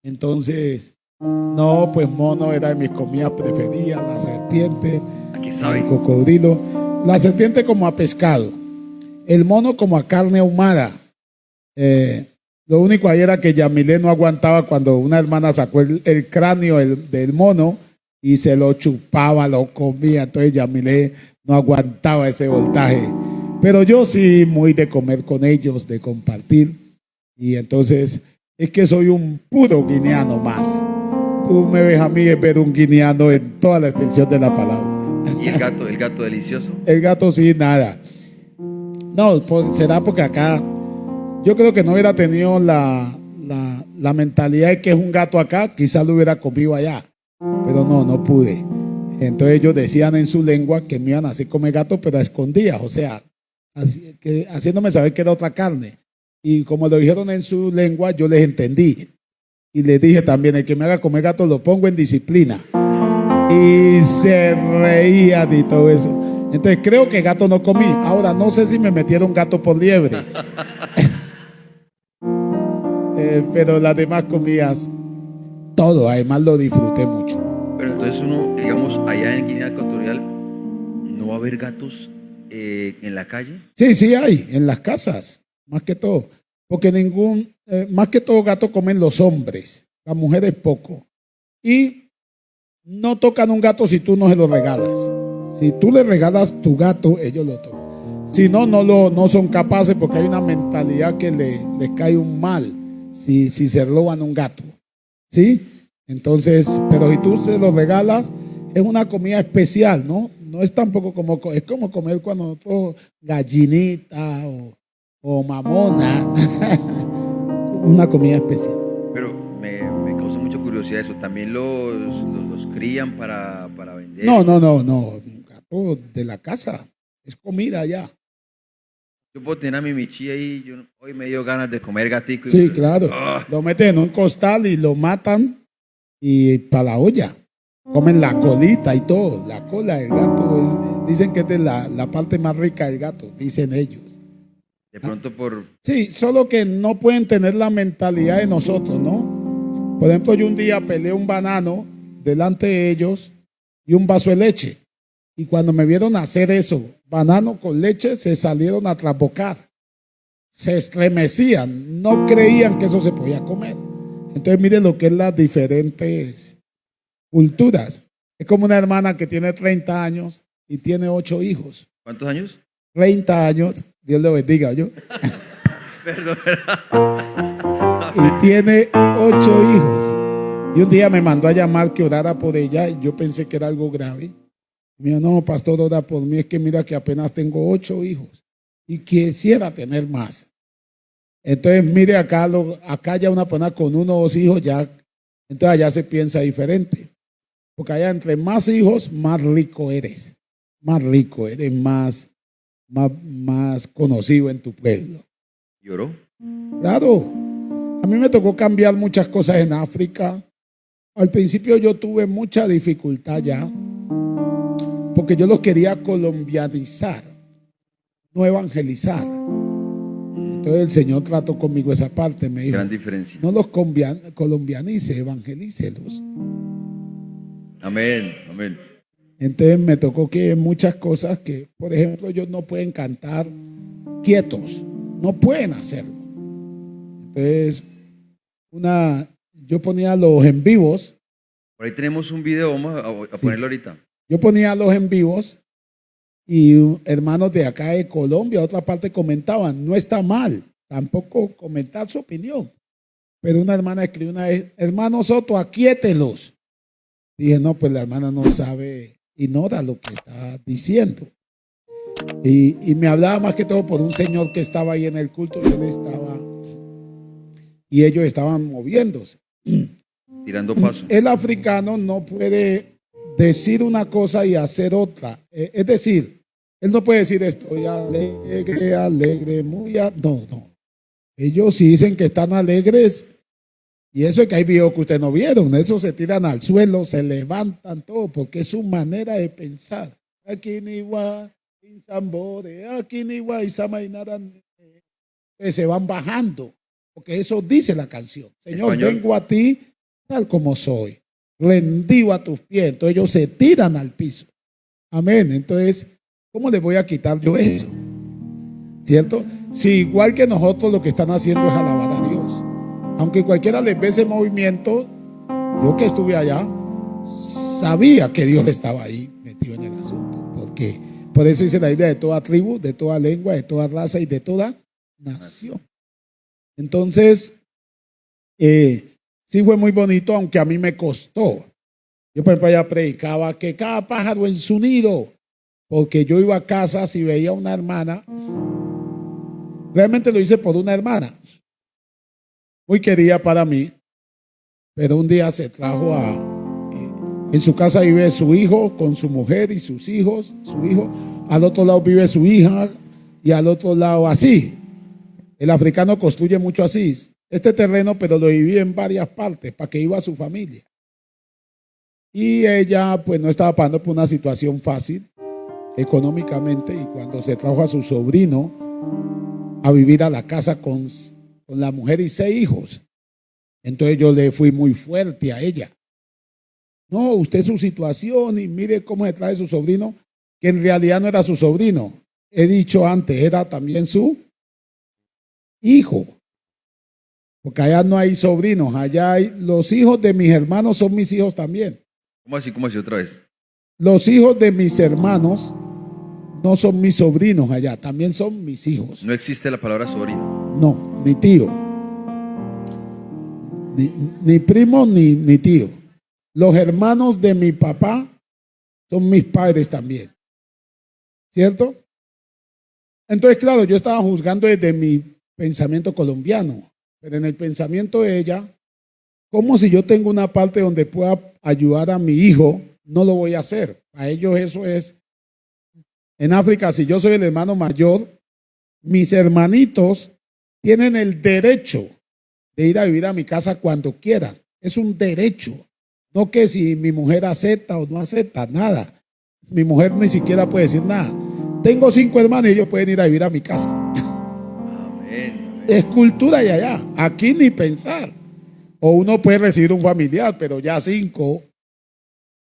S2: Entonces, no, pues mono era de mis comidas preferidas, la serpiente, el cocodrilo, la serpiente como a pescado, el mono como a carne ahumada. Lo único ahí era que Yamilé no aguantaba cuando una hermana sacó el cráneo del mono y se lo chupaba, lo comía. Entonces Yamilé no aguantaba ese voltaje. Pero yo sí, muy de comer con ellos, de compartir. Y entonces es que soy un puro guineano más. Tú me ves a mí ver un guineano en toda la extensión de la palabra.
S1: ¿Y el gato delicioso?
S2: El gato sí, nada. No, será porque acá yo creo que no hubiera tenido la mentalidad de que es un gato acá, quizás lo hubiera comido allá. Pero no pude. Entonces ellos decían en su lengua que me iban a hacer comer gato, pero a escondidas, o sea, haciéndome saber que era otra carne. Y como lo dijeron en su lengua, yo les entendí. Y les dije también, el que me haga comer gato lo pongo en disciplina. Y se reían y todo eso. Entonces creo que gato no comí. Ahora no sé si me metieron gato por liebre. Pero las demás comidas, todo, además lo disfruté mucho.
S1: Pero entonces uno, digamos, allá en Guinea Ecuatorial, ¿no va a haber gatos en la calle?
S2: Sí hay, en las casas, más que todo. Porque más que todo gato comen los hombres, las mujeres poco. Y no tocan un gato si tú no se lo regalas. Si tú le regalas tu gato, ellos lo tocan. Si no, no son capaces porque hay una mentalidad que les cae un mal si se roban un gato. ¿Sí? Entonces, pero si tú se lo regalas, es una comida especial, ¿no? No es tampoco es como comer cuando nosotros gallinita o mamona, una comida especial.
S1: Pero me causa mucha curiosidad eso. ¿También los crían para vender?
S2: No, un gato de la casa, es comida ya.
S1: Yo puedo tener a mi michi ahí, hoy me dio ganas de comer gatico.
S2: Sí, claro. Lo meten en un costal y lo matan y para la olla. Comen la colita y todo. La cola del gato dicen que es de la parte más rica del gato, dicen ellos.
S1: De pronto
S2: Sí, solo que no pueden tener la mentalidad de nosotros, ¿no? Por ejemplo, yo un día peleé un banano delante de ellos y un vaso de leche. Y cuando me vieron hacer eso, banano con leche, se salieron a trabocar. Se estremecían, no creían que eso se podía comer. Entonces miren lo que es las diferentes culturas. Es como una hermana que tiene 30 años y tiene 8 hijos.
S1: ¿Cuántos años?
S2: 30 años, Dios le bendiga, ¿yo?
S1: Perdón.
S2: Y tiene 8 hijos. Y un día me mandó a llamar que orara por ella y yo pensé que era algo grave. Me dijo, no, pastor, ora por mí, es que mira que apenas tengo 8 hijos y quisiera tener más. Entonces, mire acá ya una persona con 1 o 2 hijos, ya, entonces allá se piensa diferente. Porque allá entre más hijos, más rico eres. Más rico eres, más conocido en tu pueblo.
S1: ¿Lloró?
S2: Claro. A mí me tocó cambiar muchas cosas en África. Al principio yo tuve mucha dificultad ya, porque yo los quería colombianizar, no evangelizar. Entonces el Señor trató conmigo esa parte, me dijo,
S1: gran diferencia.
S2: no los colombianice, evangelícelos.
S1: Amén, amén.
S2: Entonces me tocó que muchas cosas que, por ejemplo, ellos no pueden cantar quietos, no pueden hacerlo. Entonces, yo ponía los en vivos.
S1: Por ahí tenemos un video, vamos a ponerlo ahorita.
S2: Yo ponía los en vivos y hermanos de acá de Colombia, otra parte comentaban, no está mal, tampoco comentar su opinión. Pero una hermana escribió una vez, hermano Soto, aquíételos. Dije, no, pues la hermana no sabe, ignora lo que está diciendo. Y me hablaba más que todo por un señor que estaba ahí en el culto y ellos estaban moviéndose.
S1: Tirando paso.
S2: El africano no puede decir una cosa y hacer otra. Es decir, él no puede decir estoy alegre, no. Ellos sí dicen que están alegres. Y eso es que hay videos que ustedes no vieron. Eso se tiran al suelo, se levantan todo, porque es su manera de pensar. Aquí ni igual, en Zambore, aquí ni igual, y Samainara. Se van bajando, porque eso dice la canción. Señor, ¿Español? Vengo a ti tal como soy, rendido a tus pies. Entonces ellos se tiran al piso. Amén. Entonces, ¿cómo les voy a quitar yo eso? ¿Cierto? Si igual que nosotros lo que están haciendo es alabar a Dios. Aunque cualquiera les ve ese movimiento, yo que estuve allá, sabía que Dios estaba ahí metido en el asunto. Porque por eso dice la Biblia, de toda tribu, de toda lengua, de toda raza y de toda nación. Entonces, sí fue muy bonito, aunque a mí me costó. Yo por ejemplo allá predicaba que cada pájaro en su nido, porque yo iba a casa si veía una hermana, realmente lo hice por una hermana, muy querida para mí, pero un día se trajo en su casa vive su hijo con su mujer y sus hijos, su hijo, al otro lado vive su hija y al otro lado así. El africano construye mucho así, este terreno, pero lo divide en varias partes para que iba su familia. Y ella pues no estaba pasando por una situación fácil económicamente, y cuando se trajo a su sobrino a vivir a la casa con la mujer y 6 hijos, entonces yo le fui muy fuerte a ella. No, usted su situación y mire cómo se trae su sobrino, que en realidad no era su sobrino. He dicho antes, era también su hijo. Porque allá no hay sobrinos, allá hay los hijos de mis hermanos son mis hijos también.
S1: ¿Cómo así? ¿Cómo así otra vez?
S2: Los hijos de mis hermanos no son mis sobrinos allá, también son mis hijos.
S1: No existe la palabra sobrino.
S2: No, ni tío. Ni primo ni tío. Los hermanos de mi papá son mis padres también. ¿Cierto? Entonces, claro, yo estaba juzgando desde mi pensamiento colombiano, pero en el pensamiento de ella, como si yo tengo una parte donde pueda ayudar a mi hijo, no lo voy a hacer. A ellos eso es. En África, si yo soy el hermano mayor, mis hermanitos tienen el derecho de ir a vivir a mi casa cuando quieran. Es un derecho. No que si mi mujer acepta o no acepta, nada. Mi mujer ni siquiera puede decir nada. Tengo 5 hermanos y ellos pueden ir a vivir a mi casa.
S1: Amén.
S2: Es cultura de allá. Aquí ni pensar. O uno puede recibir un familiar, pero ya 5.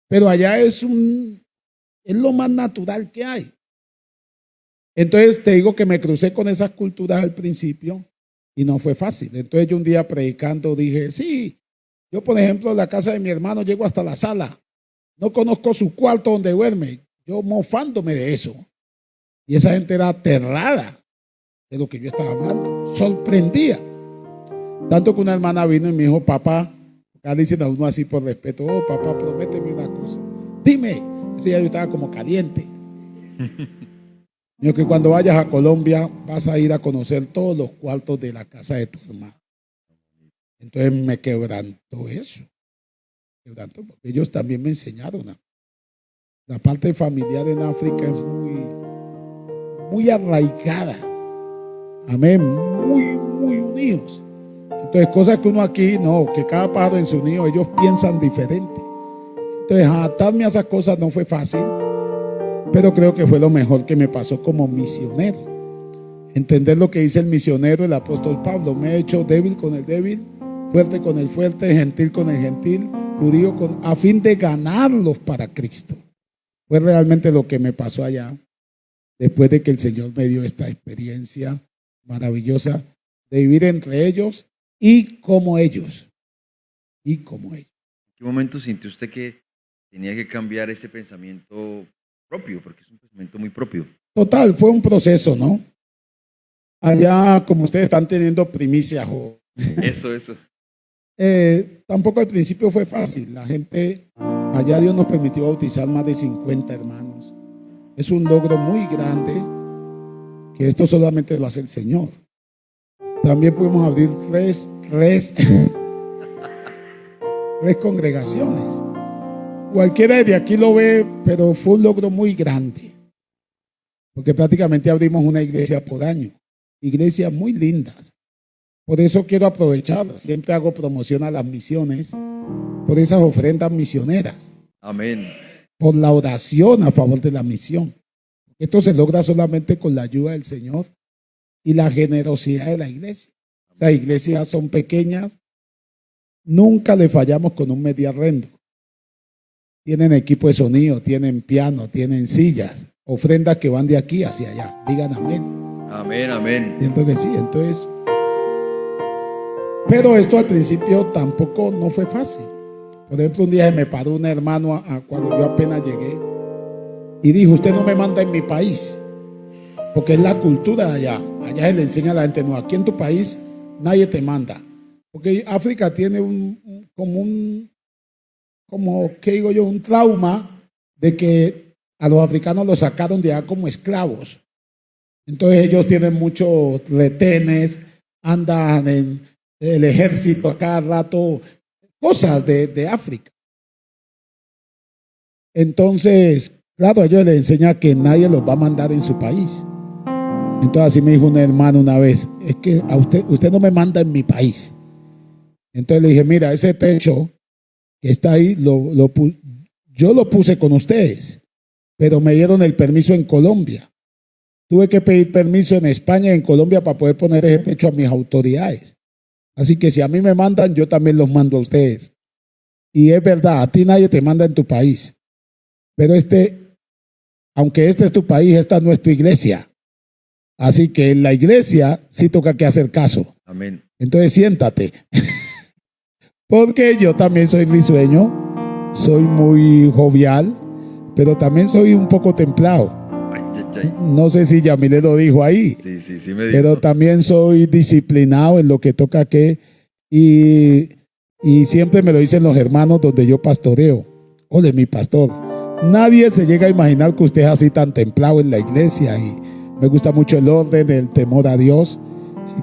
S2: Pero allá es lo más natural que hay. Entonces te digo que me crucé con esas culturas al principio y no fue fácil. Entonces yo un día predicando dije, sí, yo por ejemplo en la casa de mi hermano llego hasta la sala. No conozco su cuarto donde duerme. Yo mofándome de eso. Y esa gente era aterrada de lo que yo estaba hablando. Sorprendía. Tanto que una hermana vino y me dijo, papá, acá le dicen a uno así por respeto, oh papá, prométeme una cosa. Dime. Ese día yo estaba como caliente. Digo que cuando vayas a Colombia vas a ir a conocer todos los cuartos de la casa de tu hermano. Entonces me quebrantó eso. Porque ellos también me enseñaron. La parte familiar en África es muy arraigada. Amén. Muy unidos. Entonces cosas que uno aquí, no, que cada pájaro en su nido, ellos piensan diferente. Entonces adaptarme a esas cosas no fue fácil. Pero creo que fue lo mejor que me pasó como misionero. Entender lo que dice el misionero, el apóstol Pablo. Me he hecho débil con el débil, fuerte con el fuerte, gentil con el gentil, judío a fin de ganarlos para Cristo. Fue realmente lo que me pasó allá, después de que el Señor me dio esta experiencia maravillosa de vivir entre ellos y como ellos. Y como ellos.
S1: ¿En qué momento sintió usted que tenía que cambiar ese pensamiento propio? Porque es un pensamiento muy propio.
S2: Total, fue un proceso, ¿no? Allá, como ustedes están teniendo primicia,
S1: Eso.
S2: Tampoco al principio fue fácil. La gente, allá Dios nos permitió bautizar más de 50 hermanos. Es un logro muy grande, que esto solamente lo hace el Señor. También pudimos abrir tres congregaciones. Cualquiera de aquí lo ve, pero fue un logro muy grande, porque prácticamente abrimos una iglesia por año, iglesias muy lindas. Por eso quiero aprovechar, siempre hago promoción a las misiones, por esas ofrendas misioneras.
S1: Amén.
S2: Por la oración a favor de la misión. Esto se logra solamente con la ayuda del Señor y la generosidad de la iglesia. Las iglesias son pequeñas, nunca le fallamos con un mediarrendo. Tienen equipo de sonido, tienen piano, tienen sillas, ofrendas que van de aquí hacia allá. Digan amén.
S1: Amén.
S2: Siento que sí, entonces. Pero esto al principio tampoco no fue fácil. Por ejemplo, un día me paró un hermano cuando yo apenas llegué y dijo, usted no me manda en mi país, porque es la cultura de allá. Allá se le enseña a la gente, no, aquí en tu país nadie te manda. Porque África tiene ¿qué digo yo? Un trauma de que a los africanos los sacaron de allá como esclavos. Entonces ellos tienen muchos retenes, andan en el ejército a cada rato, cosas de África. Entonces, claro, ellos les enseñan que nadie los va a mandar en su país. Entonces así me dijo un hermano una vez, es que a usted no me manda en mi país. Entonces le dije, mira, ese techo que está ahí, yo lo puse con ustedes, pero me dieron el permiso en Colombia. Tuve que pedir permiso en España y en Colombia para poder poner ese techo a mis autoridades. Así que si a mí me mandan, yo también los mando a ustedes. Y es verdad, a ti nadie te manda en tu país. Pero aunque este es tu país, esta no es tu iglesia. Así que en la iglesia sí toca que hacer caso.
S1: Amén.
S2: Entonces siéntate. Porque yo también soy risueño, soy muy jovial, pero también soy un poco templado. No sé si Yamile lo dijo ahí.
S1: Sí me dijo.
S2: Pero también soy disciplinado en lo que toca y siempre me lo dicen los hermanos donde yo pastoreo. Ole, mi pastor, nadie se llega a imaginar que usted es así tan templado en la iglesia, y me gusta mucho el orden, el temor a Dios,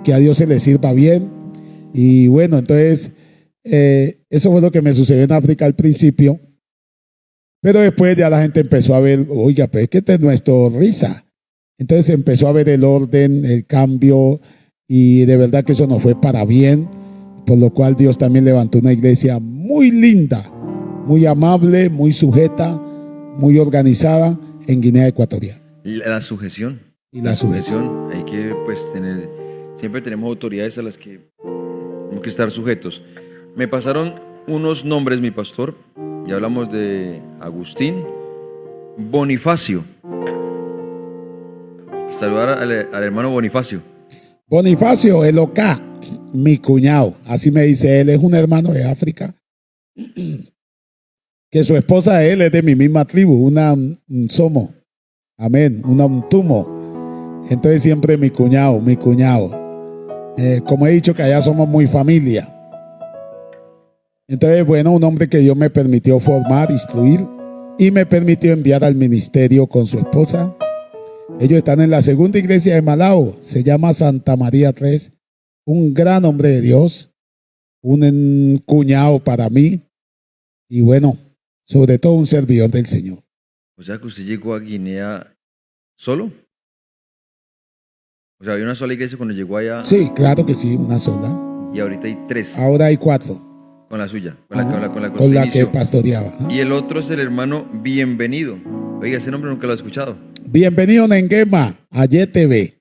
S2: que a Dios se le sirva bien. Y bueno, entonces eso fue lo que me sucedió en África al principio. Pero después ya la gente empezó a ver, oiga, pues que este no es todo risa. Entonces empezó a ver el orden, el cambio, y de verdad que eso nos fue para bien, por lo cual Dios también levantó una iglesia muy linda, muy amable, muy sujeta, muy organizada en Guinea Ecuatorial.
S1: La sujeción.
S2: Y la sujeción.
S1: Hay que pues tener, siempre tenemos autoridades a las que tenemos que estar sujetos. Me pasaron unos nombres, mi pastor. Ya hablamos de Agustín. Bonifacio. Saludar al hermano Bonifacio.
S2: Bonifacio, el Oca, mi cuñado, así me dice él, es un hermano de África, que su esposa de él es de mi misma tribu, una Somo, amén, una Tumo. Entonces siempre mi cuñado. Como he dicho que allá somos muy familia. Entonces, bueno, un hombre que Dios me permitió formar, instruir, y me permitió enviar al ministerio con su esposa. Ellos están en la segunda iglesia de Malabo, se llama Santa María 3, un gran hombre de Dios, un cuñado para mí, y bueno, sobre todo un servidor del Señor.
S1: O sea que usted llegó a Guinea solo. O sea, había una sola iglesia cuando llegó allá.
S2: Sí, claro que sí, una sola.
S1: Y ahorita hay 3.
S2: Ahora hay 4.
S1: Con la suya,
S2: Con la que pastoreaba.
S1: Y el otro es el hermano Bienvenido. Oiga, ese nombre nunca lo he escuchado.
S2: Bienvenido, Nenguema, a YTV.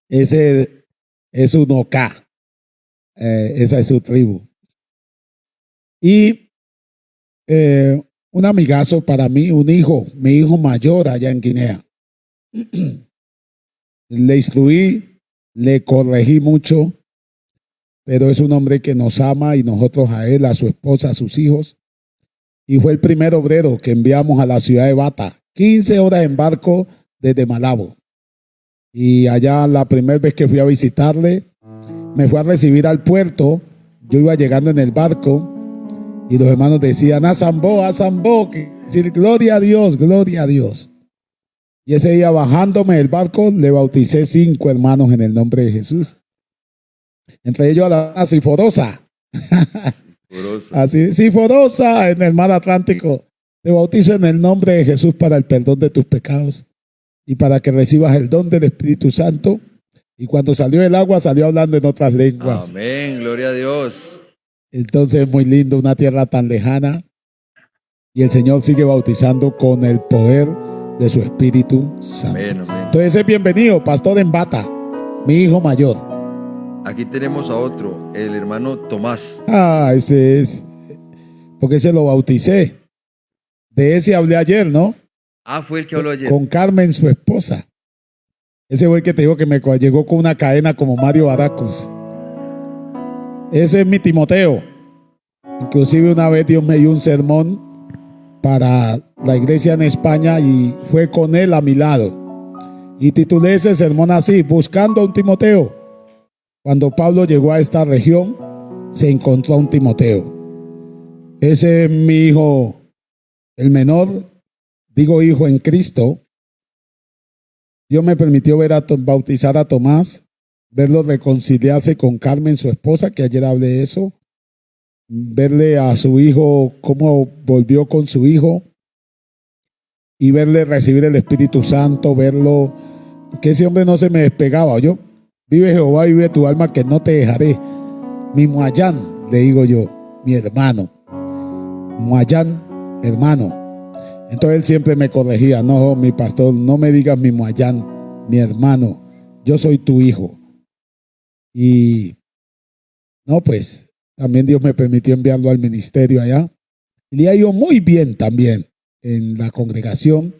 S2: Ese es un Oca. Esa es su tribu. Y un amigazo para mí, mi hijo mayor allá en Guinea. Le instruí, le corregí mucho, pero es un hombre que nos ama, y nosotros a él, a su esposa, a sus hijos. Y fue el primer obrero que enviamos a la ciudad de Bata, 15 horas en barco desde Malabo. Y allá la primera vez que fui a visitarle, me fue a recibir al puerto. Yo iba llegando en el barco y los hermanos decían, a Zambó, decir, gloria a Dios, gloria a Dios. Y ese día, bajándome del barco, le bauticé 5 hermanos en el nombre de Jesús. Entre ellos a la Siforosa. Así, Siforosa, en el mar Atlántico. Te bautizo en el nombre de Jesús para el perdón de tus pecados y para que recibas el don del Espíritu Santo. Y cuando salió del agua, salió hablando en otras lenguas.
S1: Amén, gloria a Dios.
S2: Entonces es muy lindo, una tierra tan lejana. Y el Señor sigue bautizando con el poder de su Espíritu Santo.
S1: Amén, amén.
S2: Entonces es bienvenido, pastor en Bata, mi hijo mayor.
S1: Aquí tenemos a otro, el hermano Tomás.
S2: Ese es, porque ese lo bauticé. De ese hablé ayer, ¿no?
S1: Fue el que habló ayer.
S2: Con Carmen, su esposa. Ese fue el que te digo que me llegó con una cadena como Mario Baracus. Ese es mi Timoteo. Inclusive una vez Dios me dio un sermón para la iglesia en España y fue con él a mi lado. Y titulé ese sermón así, Buscando a un Timoteo. Cuando Pablo llegó a esta región, se encontró a un Timoteo. Ese es mi hijo, el menor, digo hijo en Cristo. Dios me permitió bautizar a Tomás, verlo reconciliarse con Carmen, su esposa, que ayer hablé de eso, verle a su hijo, cómo volvió con su hijo, y verle recibir el Espíritu Santo, verlo, que ese hombre no se me despegaba. Yo, vive Jehová, vive tu alma, que no te dejaré. Mi Muayán, le digo yo, mi hermano. Muayán, hermano. Entonces él siempre me corregía, no, mi pastor, no me digas mi Muayán, mi hermano, yo soy tu hijo. Y no, pues también Dios me permitió enviarlo al ministerio allá. Y le ha ido muy bien también en la congregación,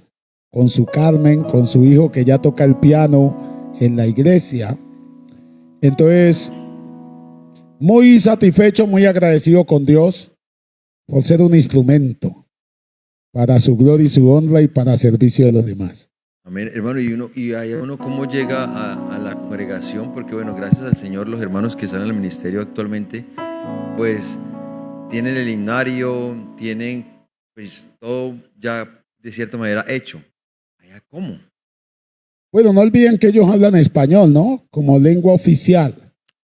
S2: con su Carmen, con su hijo que ya toca el piano en la iglesia. Entonces, muy satisfecho, muy agradecido con Dios por ser un instrumento, para su gloria y su honra y para servicio de los demás.
S1: Amén, hermano, y hay uno cómo llega a la congregación, porque bueno, gracias al Señor, los hermanos que están en el ministerio actualmente, pues tienen el himnario, tienen pues todo ya de cierta manera hecho. ¿Allá cómo?
S2: Bueno, no olviden que ellos hablan español, ¿no? Como lengua oficial.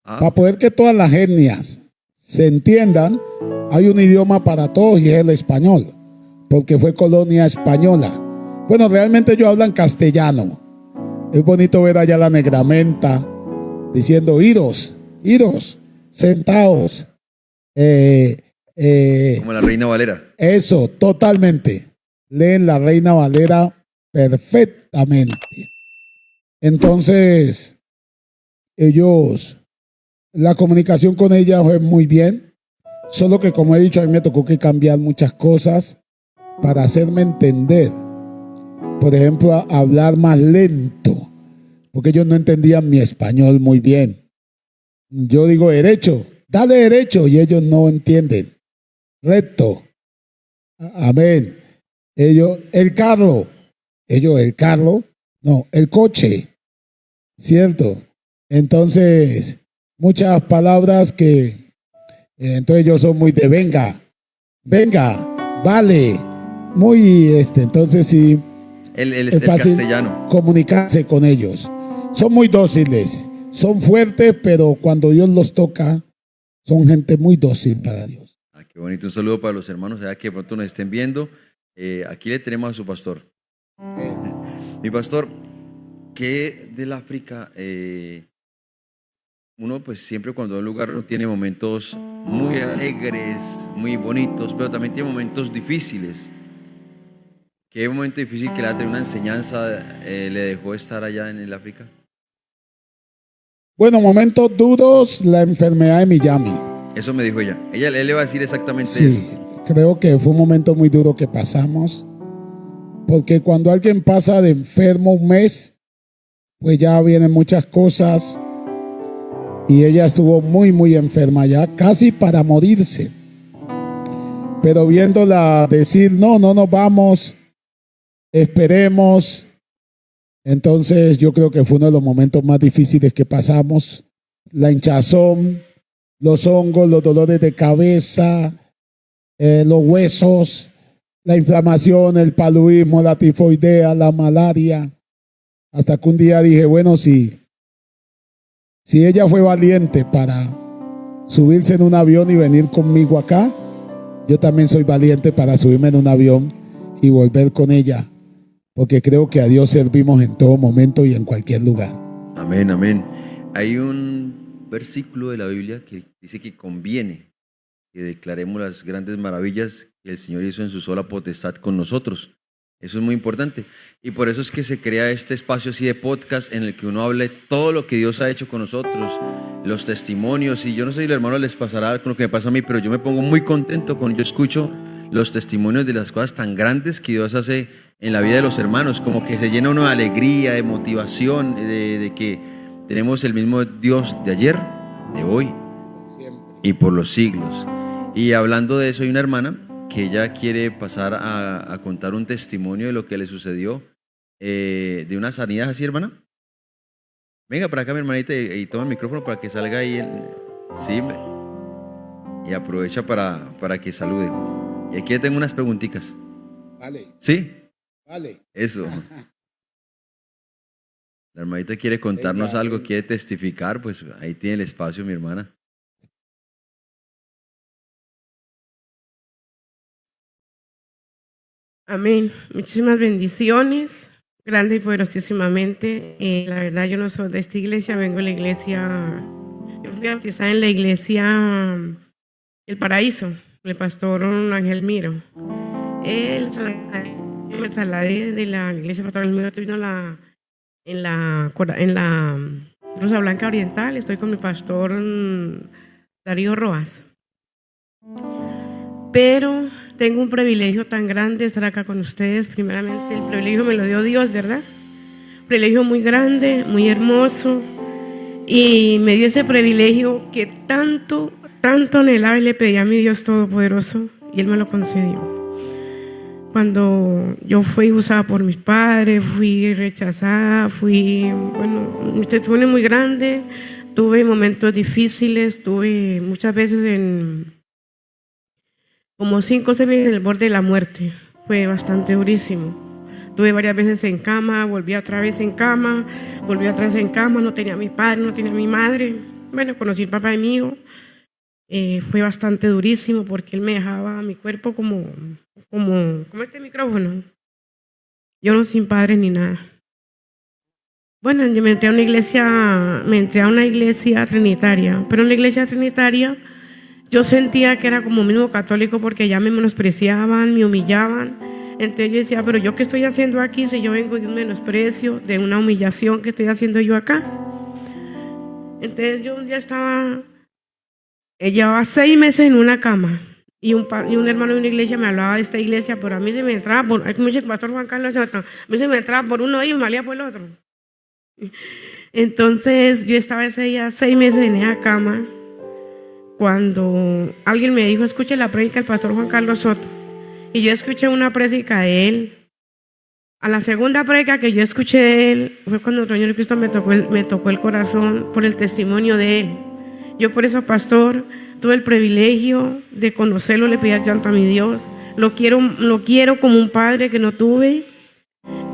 S2: Para poder que todas las etnias se entiendan, hay un idioma para todos y es el español, porque fue colonia española. Bueno, realmente ellos hablan castellano. Es bonito ver allá la negramenta diciendo idos, sentaos.
S1: Como la Reina Valera.
S2: Eso, totalmente. Leen la Reina Valera perfectamente. Entonces, la comunicación con ella fue muy bien. Solo que, como he dicho, a mí me tocó que cambiar muchas cosas para hacerme entender. Por ejemplo, hablar más lento, porque ellos no entendían mi español muy bien. Yo digo derecho, dale derecho, y ellos no entienden. Recto. Amén. El carro, no, el coche, ¿cierto? Entonces, muchas palabras que, entonces yo soy muy de venga, vale, muy entonces sí.
S1: Es
S2: fácil
S1: castellano.
S2: Comunicarse con ellos. Son muy dóciles, son fuertes, pero cuando Dios los toca, son gente muy dócil para Dios.
S1: Qué bonito, un saludo para los hermanos allá que de pronto nos estén viendo. Aquí le tenemos a su pastor. Mi pastor, ¿qué del África? Uno pues siempre cuando un lugar no tiene momentos muy alegres, muy bonitos, pero también tiene momentos difíciles. ¿Qué momento difícil que le ha tenido una enseñanza le dejó estar allá en el África?
S2: Bueno, momentos duros, la enfermedad de Miami.
S1: Eso me dijo ella. Él le va a decir exactamente
S2: sí,
S1: eso.
S2: Creo que fue un momento muy duro que pasamos, porque cuando alguien pasa de enfermo un mes, pues ya vienen muchas cosas, y ella estuvo muy, muy enferma ya, casi para morirse. Pero viéndola decir, no nos vamos, esperemos. Entonces yo creo que fue uno de los momentos más difíciles que pasamos. La hinchazón, los hongos, los dolores de cabeza, los huesos, la inflamación, el paludismo, la tifoidea, la malaria. Hasta que un día dije, bueno, si ella fue valiente para subirse en un avión y venir conmigo acá, yo también soy valiente para subirme en un avión y volver con ella, porque creo que a Dios servimos en todo momento y en cualquier lugar.
S1: Amén, amén. Hay un versículo de la Biblia que dice que conviene que declaremos las grandes maravillas que el Señor hizo en su sola potestad con nosotros. Eso es muy importante. Y por eso es que se crea este espacio así de podcast en el que uno hable todo lo que Dios ha hecho con nosotros, los testimonios. Y yo no sé si a los hermanos les pasará con lo que me pasa a mí, pero yo me pongo muy contento cuando yo escucho los testimonios de las cosas tan grandes que Dios hace en la vida de los hermanos. Como que se llena uno de alegría, de motivación, de que tenemos el mismo Dios de ayer, de hoy y por los siglos. Y hablando de eso, hay una hermana que ella quiere pasar a contar un testimonio de lo que le sucedió, de una sanidad. ¿Así, hermana? Venga para acá, mi hermanita, y toma el micrófono para que salga ahí. Sí, y aprovecha para que salude. Y aquí tengo unas preguntitas.
S2: Vale.
S1: ¿Sí?
S2: Vale.
S1: Eso. La hermanita quiere contarnos algo, quiere testificar, pues ahí tiene el espacio, mi hermana.
S3: Amén. Muchísimas bendiciones, grande y poderosísimamente. La verdad, yo no soy de esta iglesia, vengo de la iglesia, yo fui bautizada en la iglesia El Paraíso, el pastor Ángel Miro. Yo me trasladé de la iglesia pastor Ángel Miro, vino en la Rosa Blanca Oriental. Estoy con mi pastor Darío Roas. Pero tengo un privilegio tan grande de estar acá con ustedes. Primeramente, el privilegio me lo dio Dios, ¿verdad? Un privilegio muy grande, muy hermoso. Y me dio ese privilegio que tanto anhelaba y le pedí a mi Dios Todopoderoso, y Él me lo concedió. Cuando yo fui usada por mis padres, fui rechazada, bueno, mi testimonio es muy grande, tuve momentos difíciles, tuve muchas veces como 5 o 6 meses en el borde de la muerte, fue bastante durísimo. Tuve varias veces en cama, volví otra vez en cama, volví otra vez en cama, no tenía a mi padre, no tenía a mi madre. Bueno, conocí al papá de mi hijo. Fue bastante durísimo porque él me dejaba mi cuerpo como este micrófono. Yo no sin padre ni nada. Bueno, yo me entré a una iglesia trinitaria, pero en la iglesia trinitaria yo sentía que era como mismo católico porque ya me menospreciaban, me humillaban. Entonces yo decía, pero ¿yo qué estoy haciendo aquí si yo vengo de un menosprecio, de una humillación que estoy haciendo yo acá? Entonces yo un día llevaba 6 meses en una cama y un hermano de una iglesia me hablaba de esta iglesia, pero a mí se me entraba como dice el pastor Juan Carlos, a mí se me entraba por uno y me salía por el otro. Entonces yo estaba ese día 6 meses en esa cama cuando alguien me dijo, escuche la prédica del pastor Juan Carlos Soto. Y yo escuché una prédica de él. A la segunda prédica que yo escuché de él fue cuando el Señor Cristo me tocó el corazón por el testimonio de él. Yo por eso, pastor, tuve el privilegio de conocerlo, le pedí tanto a mi Dios. Lo quiero como un padre que no tuve.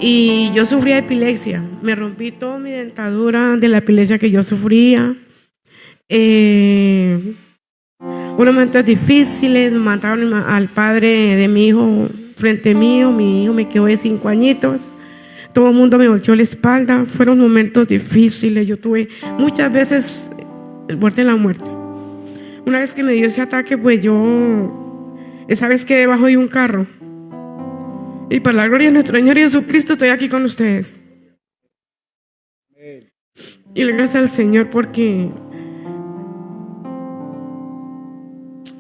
S3: Y yo sufría epilepsia. Me rompí toda mi dentadura de la epilepsia que yo sufría. Unos momentos difíciles, mataron al padre de mi hijo frente mío. Mi hijo me quedó de 5 añitos. Todo el mundo me volteó la espalda. Fueron momentos difíciles. Yo tuve muchas veces el borde de la muerte. Una vez que me dio ese ataque, pues esa vez quedé debajo de un carro. Y para la gloria de nuestro Señor Jesucristo estoy aquí con ustedes. Y le gracias al Señor porque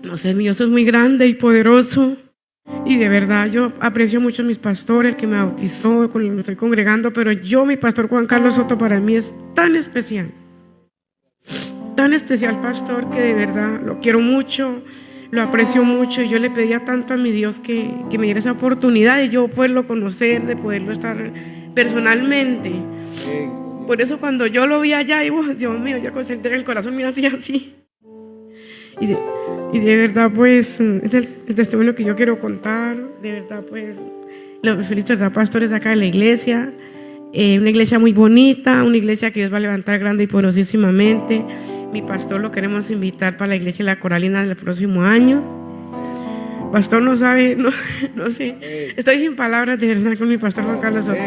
S3: no sé, mi Dios es muy grande y poderoso. Y de verdad yo aprecio mucho a mis pastores, el que me bautizó, con el que me estoy congregando. Pero mi pastor Juan Carlos Soto para mí es tan especial. Tan especial, pastor, que de verdad lo quiero mucho, lo aprecio mucho. Y yo le pedía tanto a mi Dios que me diera esa oportunidad de yo poderlo conocer, de poderlo estar personalmente. Por eso cuando yo lo vi allá, digo, Dios mío, yo concentré el corazón mío así. Y de verdad, pues, es el testimonio que yo quiero contar. De verdad, pues, los felicito a pastores de acá de la iglesia. Una iglesia muy bonita, una iglesia que Dios va a levantar grande y poderosísimamente. Mi pastor lo queremos invitar para la iglesia de la Coralina del próximo año. Pastor no sabe, no sé. Estoy sin palabras de verdad con mi pastor Juan Carlos Soto.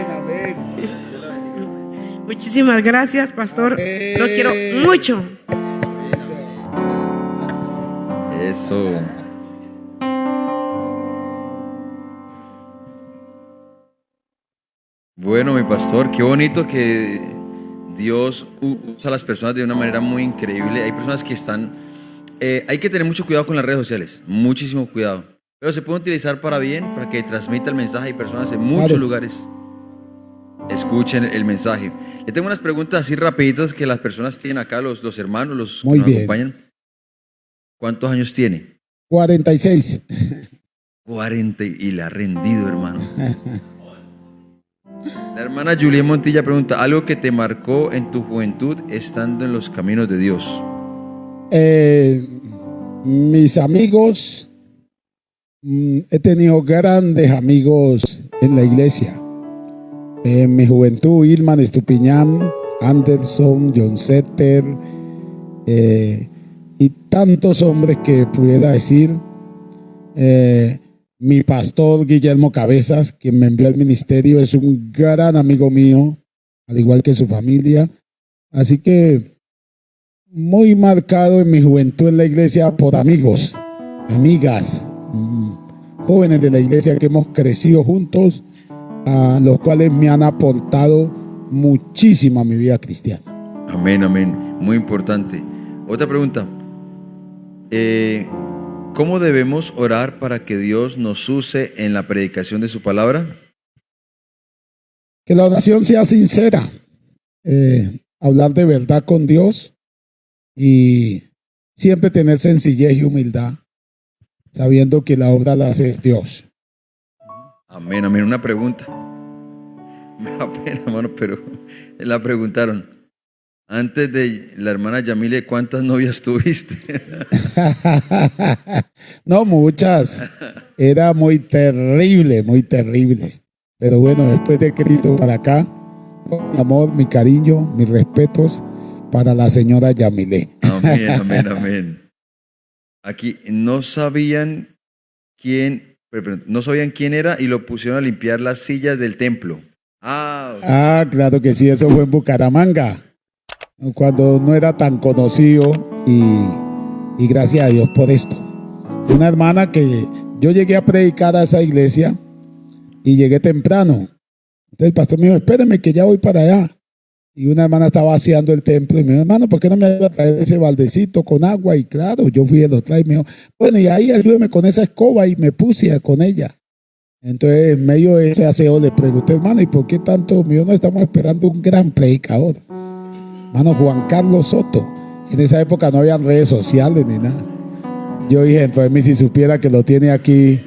S3: Muchísimas gracias, pastor. Lo quiero mucho.
S1: Eso. Bueno, mi pastor, qué bonito que Dios usa a las personas de una manera muy increíble. Hay personas que hay que tener mucho cuidado con las redes sociales, muchísimo cuidado. Pero se puede utilizar para bien, para que transmita el mensaje y personas en muchos lugares escuchen el mensaje. Le tengo unas preguntas así rapiditas que las personas tienen acá, los hermanos, los que nos acompañan. ¿Cuántos años tiene?
S2: 46.
S1: 40 y le ha rendido, hermano. La hermana Julián Montilla pregunta, ¿algo que te marcó en tu juventud estando en los caminos de Dios?
S2: Mis amigos, he tenido grandes amigos en la iglesia. En mi juventud, Ilman Estupiñán, Anderson, John Setter, y tantos hombres que pudiera decir. Mi pastor Guillermo Cabezas, quien me envió al ministerio, es un gran amigo mío, al igual que su familia. Así que muy marcado en mi juventud en la iglesia por amigos, amigas, jóvenes de la iglesia que hemos crecido juntos, a los cuales me han aportado muchísimo a mi vida cristiana.
S1: Amén, amén. Muy importante. Otra pregunta. ¿Cómo debemos orar para que Dios nos use en la predicación de su palabra?
S2: Que la oración sea sincera, hablar de verdad con Dios y siempre tener sencillez y humildad, sabiendo que la obra la hace Dios.
S1: Amén, amén. Una pregunta. Me da pena, hermano, pero la preguntaron. Antes de la hermana Yamile, ¿cuántas novias tuviste?
S2: No, muchas. Era muy terrible, muy terrible. Pero bueno, después de Cristo para acá, mi amor, mi cariño, mis respetos para la señora Yamile.
S1: Amén, amén, amén. Aquí no sabían quién era y lo pusieron a limpiar las sillas del templo.
S2: Ah, claro que sí, eso fue en Bucaramanga, cuando no era tan conocido y gracias a Dios por esto. Una hermana que yo llegué a predicar a esa iglesia y llegué temprano. Entonces el pastor me dijo, espérame que ya voy para allá. Y una hermana estaba vaciando el templo y me dijo, hermano, ¿por qué no me ayuda a traer ese baldecito con agua? Y claro, yo fui y lo traje y me dijo, bueno, y ahí ayúdeme con esa escoba, y me puse con ella. Entonces en medio de ese aseo le pregunté, hermano, ¿y por qué tanto mío? No estamos esperando un gran predicador, hermano Juan Carlos Soto. En esa época no habían redes sociales ni nada. Yo dije, entonces mí si supiera que lo tiene aquí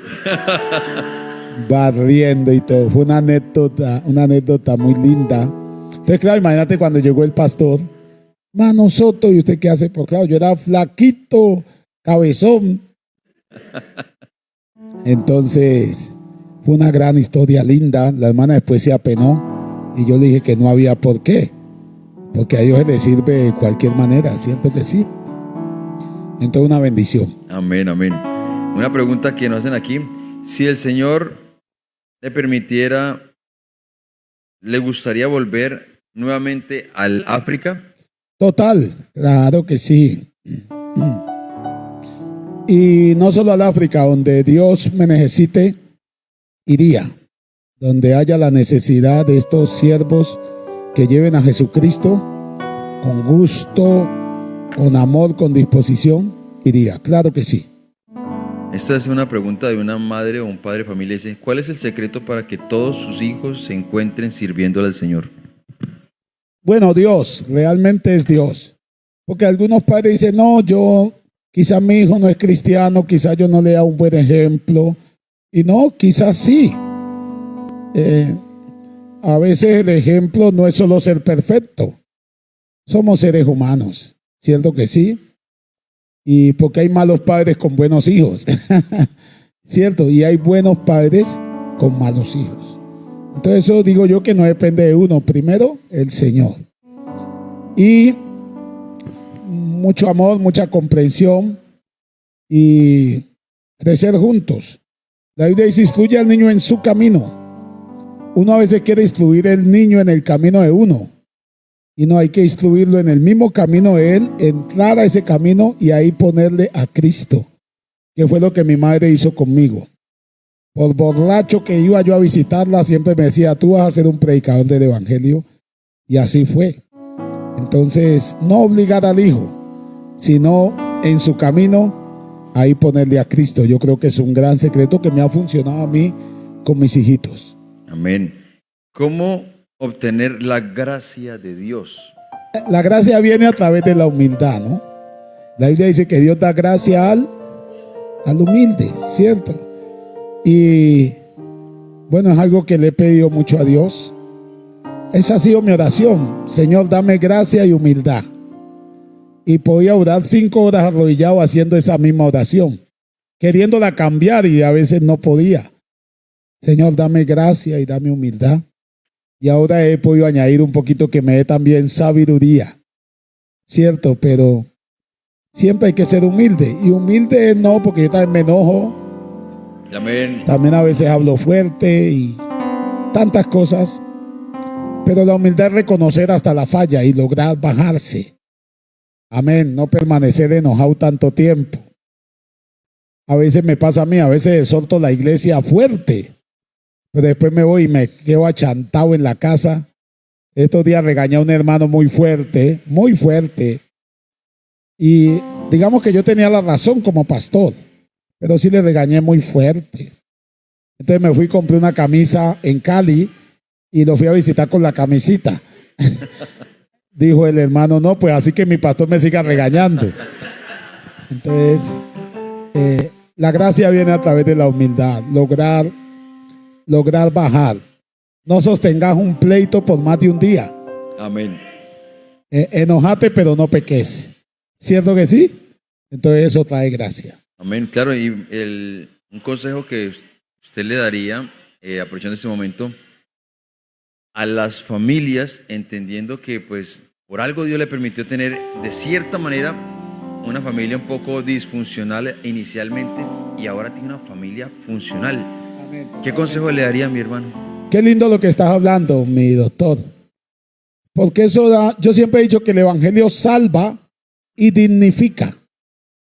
S2: barriendo y todo. Fue una anécdota muy linda. Entonces, claro, imagínate cuando llegó el pastor, hermano Soto, ¿y usted qué hace? Pues claro, yo era flaquito, cabezón. Entonces, fue una gran historia linda. La hermana después se apenó y yo le dije que no había por qué, porque a Dios le sirve de cualquier manera, ¿cierto que sí? Entonces, una bendición.
S1: Amén, amén. Una pregunta que nos hacen aquí. Si el Señor le permitiera, ¿le gustaría volver nuevamente al África?
S2: Total, claro que sí. Y no solo al África, donde Dios me necesite, iría. Donde haya la necesidad de estos siervos que lleven a Jesucristo con gusto, con amor, con disposición, iría. Claro que sí.
S1: Esta es una pregunta de una madre o un padre de familia. Dice, ¿cuál es el secreto para que todos sus hijos se encuentren sirviéndole al Señor?
S2: Bueno, Dios, realmente es Dios. Porque algunos padres dicen, no, quizás mi hijo no es cristiano, quizás yo no le da un buen ejemplo. Y no, quizás sí. A veces el ejemplo no es solo ser perfecto. Somos seres humanos, ¿cierto que sí? Y porque hay malos padres con buenos hijos, ¿cierto? Y hay buenos padres con malos hijos. Entonces eso digo yo que no depende de uno. Primero, el Señor. Y mucho amor, mucha comprensión y crecer juntos. La Biblia dice, instruye al niño en su camino. Uno a veces quiere instruir al niño en el camino de uno. Y no, hay que instruirlo en el mismo camino de él, entrar a ese camino y ahí ponerle a Cristo, que fue lo que mi madre hizo conmigo. Por borracho que iba yo a visitarla, siempre me decía, tú vas a ser un predicador del evangelio. Y así fue. Entonces, no obligar al hijo, sino en su camino, ahí ponerle a Cristo. Yo creo que es un gran secreto que me ha funcionado a mí con mis hijitos.
S1: Amén. ¿Cómo obtener la gracia de Dios?
S2: La gracia viene a través de la humildad, ¿no? La Biblia dice que Dios da gracia al humilde, ¿cierto? Y bueno, es algo que le he pedido mucho a Dios. Esa ha sido mi oración. Señor, dame gracia y humildad. Y podía orar 5 horas arrodillado haciendo esa misma oración, queriéndola cambiar y a veces no podía. Señor, dame gracia y dame humildad. Y ahora he podido añadir un poquito que me dé también sabiduría, ¿cierto? Pero siempre hay que ser humilde. Y humilde no, porque yo también me enojo.
S1: Amén.
S2: También a veces hablo fuerte y tantas cosas. Pero la humildad es reconocer hasta la falla y lograr bajarse. Amén. No permanecer enojado tanto tiempo. A veces me pasa a mí, a veces exhorto la iglesia fuerte, pero después me voy y me quedo achantado en la casa. Estos días regañé a un hermano muy fuerte, muy fuerte. Y digamos que yo tenía la razón como pastor, pero sí le regañé muy fuerte. Entonces me fui y compré una camisa en Cali y lo fui a visitar con la camisita. Dijo el hermano, no, pues así que mi pastor me siga regañando. Entonces, la gracia viene a través de la humildad, lograr lograr bajar. No sostengas un pleito por más de un día.
S1: Amén.
S2: Enojate, pero no peques. ¿Cierto que sí? Entonces eso trae gracia.
S1: Amén. Claro, y un consejo que usted le daría, aprovechando este momento, a las familias, entendiendo que pues por algo Dios le permitió tener de cierta manera una familia un poco disfuncional inicialmente y ahora tiene una familia funcional.
S2: Amén.
S1: ¿Qué consejo le daría a mi hermano?
S2: Qué lindo lo que estás hablando, mi doctor. Porque eso da, yo siempre he dicho que el evangelio salva y dignifica.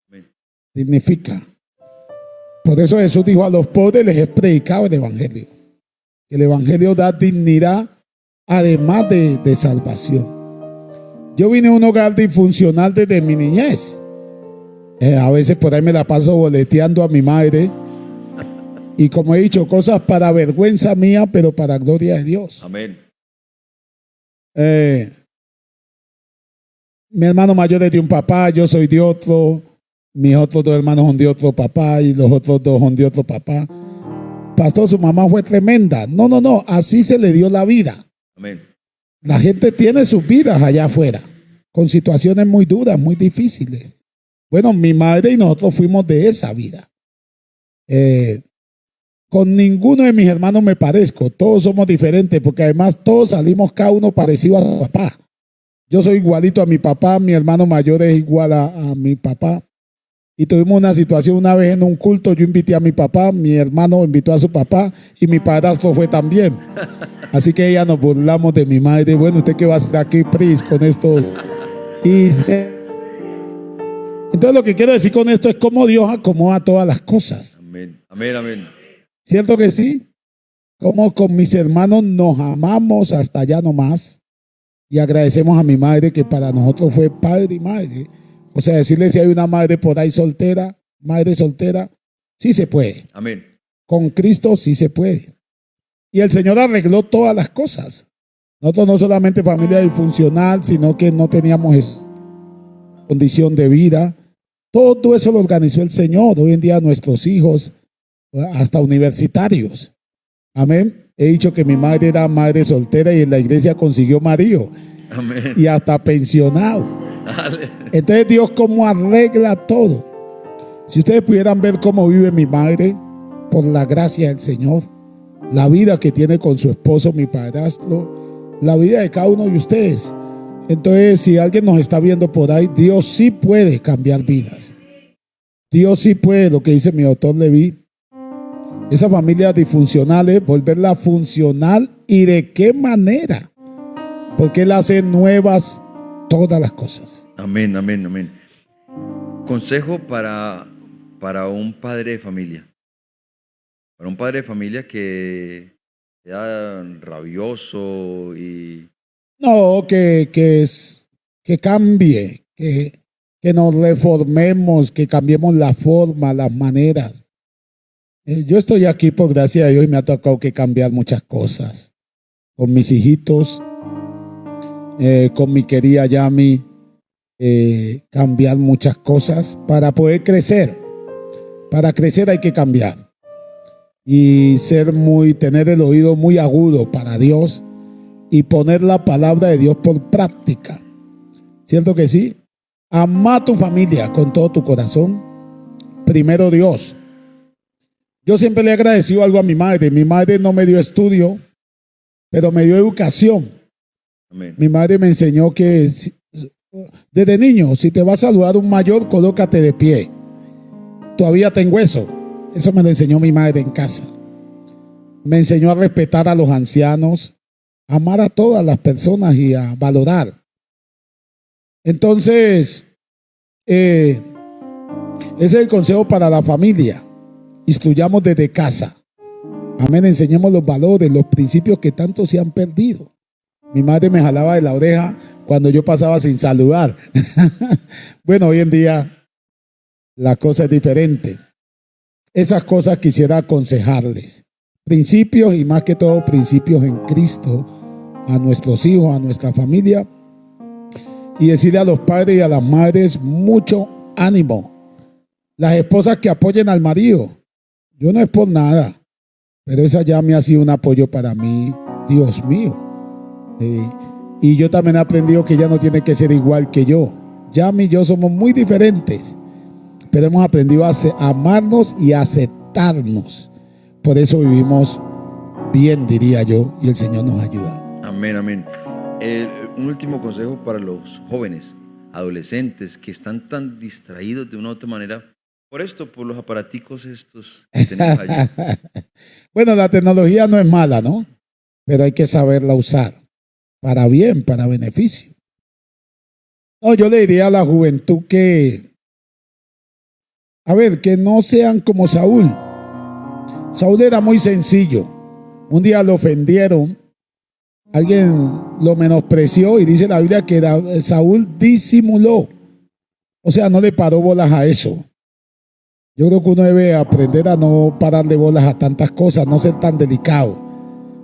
S1: Amén.
S2: Dignifica. Por eso Jesús dijo: a los pobres les he predicado el evangelio. El evangelio da dignidad además de salvación. Yo vine a un hogar disfuncional desde mi niñez. A veces por ahí me la paso boleteando a mi madre. Y como he dicho, cosas para vergüenza mía, pero para gloria de Dios.
S1: Amén.
S2: Mi hermano mayor es de un papá, yo soy de otro. Mis otros dos hermanos son de otro papá y los otros dos son de otro papá. Pastor, su mamá fue tremenda. No, así se le dio la vida.
S1: Amén.
S2: La gente tiene sus vidas allá afuera, con situaciones muy duras, muy difíciles. Bueno, mi madre y nosotros fuimos de esa vida. Con ninguno de mis hermanos me parezco, todos somos diferentes, porque además todos salimos cada uno parecido a su papá. Yo soy igualito a mi papá, mi hermano mayor es igual a mi papá. Y tuvimos una situación una vez en un culto, yo invité a mi papá, mi hermano invitó a su papá y mi padrastro fue también. Así que ella nos burlamos de mi madre. Bueno, ¿usted qué va a hacer aquí, Pris, con esto? Entonces lo que quiero decir con esto es cómo Dios acomoda todas las cosas.
S1: Amén. Amén. Amén.
S2: ¿Cierto que sí? Como con mis hermanos nos amamos hasta allá nomás. Y agradecemos a mi madre, que para nosotros fue padre y madre. O sea, decirle si hay una madre por ahí soltera, madre soltera, sí se puede.
S1: Amén.
S2: Con Cristo sí se puede. Y el Señor arregló todas las cosas. Nosotros no solamente familia disfuncional, sino que no teníamos condición de vida. Todo eso lo organizó el Señor. Hoy en día nuestros hijos, hasta universitarios. Amén. He dicho que mi madre era madre soltera y en la iglesia consiguió marido.
S1: Amén.
S2: Y hasta pensionado.
S1: Dale.
S2: Entonces Dios cómo arregla todo. Si ustedes pudieran ver cómo vive mi madre, por la gracia del Señor, la vida que tiene con su esposo, mi padrastro, la vida de cada uno de ustedes. Entonces, si alguien nos está viendo por ahí, Dios sí puede cambiar vidas. Dios sí puede, lo que dice mi doctor Leví, esas familias disfuncionales, volverla funcional. ¿Y de qué manera? Porque Él hace nuevas todas las cosas.
S1: Amén, amén, amén. Consejo para un padre de familia. Para un padre de familia que sea rabioso y...
S2: No, que cambie, que nos reformemos, que cambiemos la forma, las maneras. Yo estoy aquí por gracia de Dios y me ha tocado que cambiar muchas cosas. Con mis hijitos, con mi querida Yami, cambiar muchas cosas para poder crecer. Para crecer hay que cambiar. Y tener el oído muy agudo para Dios y poner la palabra de Dios por práctica. ¿Cierto que sí? Ama a tu familia con todo tu corazón. Primero Dios. Yo siempre le he agradecido algo a mi madre. Mi madre no me dio estudio, pero me dio educación.
S1: Amén.
S2: Mi madre me enseñó que desde niño, si te va a saludar un mayor, colócate de pie. Todavía tengo eso. Eso me lo enseñó mi madre en casa. Me enseñó a respetar a los ancianos, a amar a todas las personas y a valorar. Entonces, ese es el consejo para la familia. Instruyamos desde casa. Amén. Enseñemos los valores, los principios que tanto se han perdido. Mi madre me jalaba de la oreja cuando yo pasaba sin saludar. Bueno, hoy en día la cosa es diferente. Esas cosas quisiera aconsejarles. Principios y más que todo principios en Cristo a nuestros hijos, a nuestra familia. Y decirle a los padres y a las madres mucho ánimo. Las esposas que apoyen al marido. Yo no es por nada, pero esa Yami ha sido un apoyo para mí, Dios mío. Y yo también he aprendido que ella no tiene que ser igual que yo. Yami y yo somos muy diferentes, pero hemos aprendido a amarnos y a aceptarnos. Por eso vivimos bien, diría yo, y el Señor nos ayuda.
S1: Amén, amén. Un último consejo para los jóvenes, adolescentes que están tan distraídos de una u otra manera por esto, por los aparaticos estos que tenemos allí.
S2: Bueno, la tecnología no es mala, ¿no? Pero hay que saberla usar para bien, para beneficio. No, yo le diría a la juventud que, a ver, que no sean como Saúl. Saúl era muy sencillo. Un día lo ofendieron, alguien lo menospreció y dice la Biblia que Saúl disimuló. O sea, no le paró bolas a eso. Yo creo que uno debe aprender a no pararle bolas a tantas cosas, no ser tan delicado.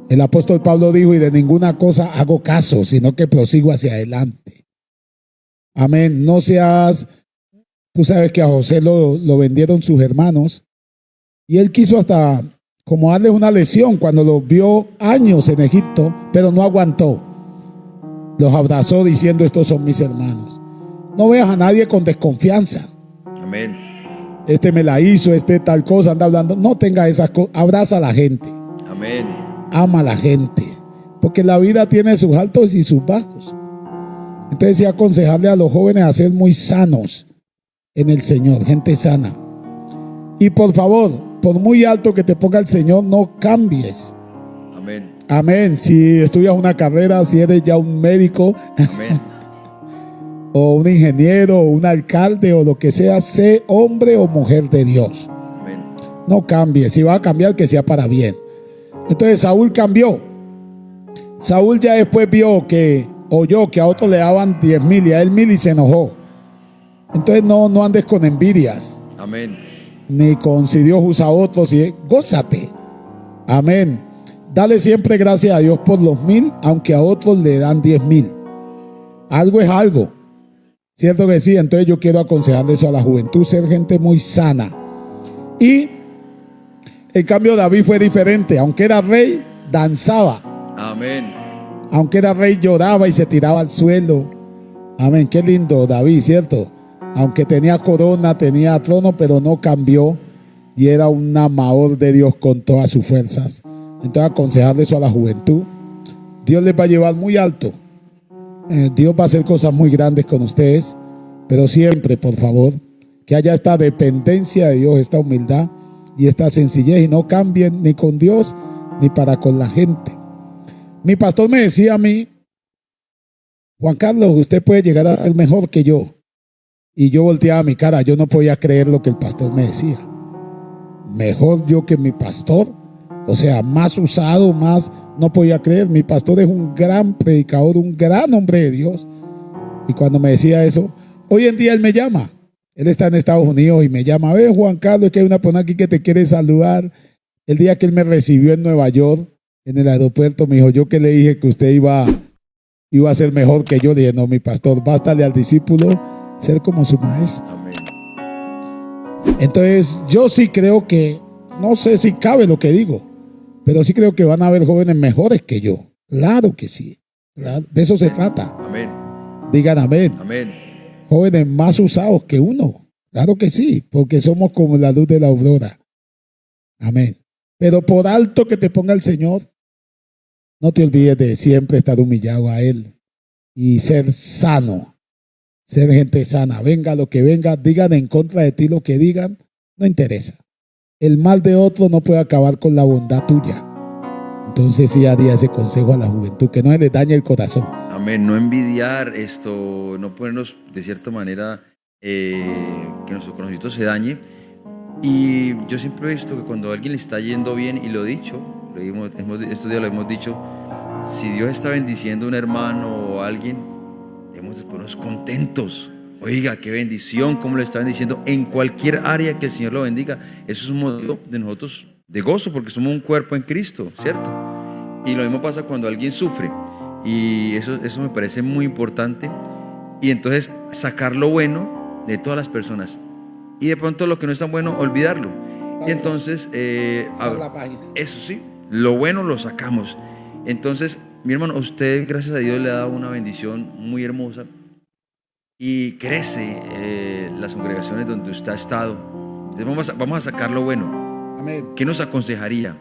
S2: El apóstol Pablo dijo, y de ninguna cosa hago caso, sino que prosigo hacia adelante. Amén. No seas, tú sabes que a José lo vendieron sus hermanos y él quiso hasta como darle una lección cuando los vio años en Egipto, pero no aguantó. Los abrazó diciendo, estos son mis hermanos. No veas a nadie con desconfianza.
S1: Amén.
S2: Este me la hizo, este tal cosa, anda hablando. No tenga esas cosas. Abraza a la gente.
S1: Amén.
S2: Ama a la gente. Porque la vida tiene sus altos y sus bajos. Entonces sí, aconsejarle a los jóvenes a ser muy sanos en el Señor, gente sana. Y por favor, por muy alto que te ponga el Señor, no cambies.
S1: Amén.
S2: Amén. Si estudias una carrera, si eres ya un médico,
S1: Amén.
S2: o un ingeniero, o un alcalde, o lo que sea, sé hombre o mujer de Dios.
S1: Amén.
S2: No cambies. Si va a cambiar, que sea para bien. Entonces Saúl cambió. Saúl ya después oyó que a otros le daban 10,000 y a él 1,000 y se enojó. Entonces no andes con envidias.
S1: Amén.
S2: Ni con si Dios usa a otros. Gózate. Amén. Dale siempre gracias a Dios por los 1,000, aunque a otros le dan 10,000. Algo es algo. ¿Cierto que sí? Entonces yo quiero aconsejarle eso a la juventud, ser gente muy sana. Y en cambio David fue diferente. Aunque era rey, danzaba.
S1: Amén.
S2: Aunque era rey, lloraba y se tiraba al suelo. Amén. Qué lindo David, ¿cierto? Aunque tenía corona, tenía trono, pero no cambió. Y era un amador de Dios con todas sus fuerzas. Entonces aconsejarle eso a la juventud. Dios les va a llevar muy alto. Dios va a hacer cosas muy grandes con ustedes. Pero siempre, por favor, que haya esta dependencia de Dios, esta humildad y esta sencillez. Y no cambien ni con Dios ni para con la gente. Mi pastor me decía a mí, Juan Carlos, usted puede llegar a ser mejor que yo. Y yo volteaba mi cara, yo no podía creer lo que el pastor me decía. Mejor yo que mi pastor, o sea, más usado, más, no podía creer. Mi pastor es un gran predicador, un gran hombre de Dios. Y cuando me decía eso, hoy en día él me llama. Él está en Estados Unidos y me llama, Juan Carlos, es que hay una persona aquí que te quiere saludar. El día que él me recibió en Nueva York, en el aeropuerto, me dijo, yo que le dije que usted iba a ser mejor que yo. Le dije, no, mi pastor, bástale al discípulo ser como su maestro.
S1: Amén.
S2: Entonces yo sí creo que, no sé si cabe lo que digo, pero sí creo que van a haber jóvenes mejores que yo. Claro que sí. Claro, de eso se trata.
S1: Amén.
S2: Digan amén.
S1: Amén.
S2: Jóvenes más usados que uno. Claro que sí, porque somos como la luz de la aurora. Amén. Pero por alto que te ponga el Señor, no te olvides de siempre estar humillado a Él y ser sano. Ser gente sana, venga lo que venga, digan en contra de ti lo que digan, no interesa. El mal de otro no puede acabar con la bondad tuya. Entonces sí haría ese consejo a la juventud, que no se les dañe el corazón.
S1: Amén. No envidiar esto, no ponernos de cierta manera que nuestro conocimiento se dañe. Y yo siempre he visto que cuando a alguien le está yendo bien, y lo he dicho, estos días lo hemos dicho, si Dios está bendiciendo a un hermano o a alguien, debemos de ponernos contentos. Oiga, qué bendición, cómo lo está bendiciendo en cualquier área que el Señor lo bendiga. Eso es un motivo de nosotros de gozo, porque somos un cuerpo en Cristo, ¿cierto? Y lo mismo pasa cuando alguien sufre, y eso me parece muy importante. Y entonces sacar lo bueno de todas las personas, y de pronto lo que no es tan bueno, olvidarlo. Y entonces,
S2: Usar la página.
S1: eso sí, lo bueno lo sacamos. Entonces, mi hermano, usted, gracias a Dios, le ha dado una bendición muy hermosa y crece las congregaciones donde usted ha estado. Entonces, vamos a sacar lo bueno.
S2: Amén.
S1: ¿Qué nos aconsejaría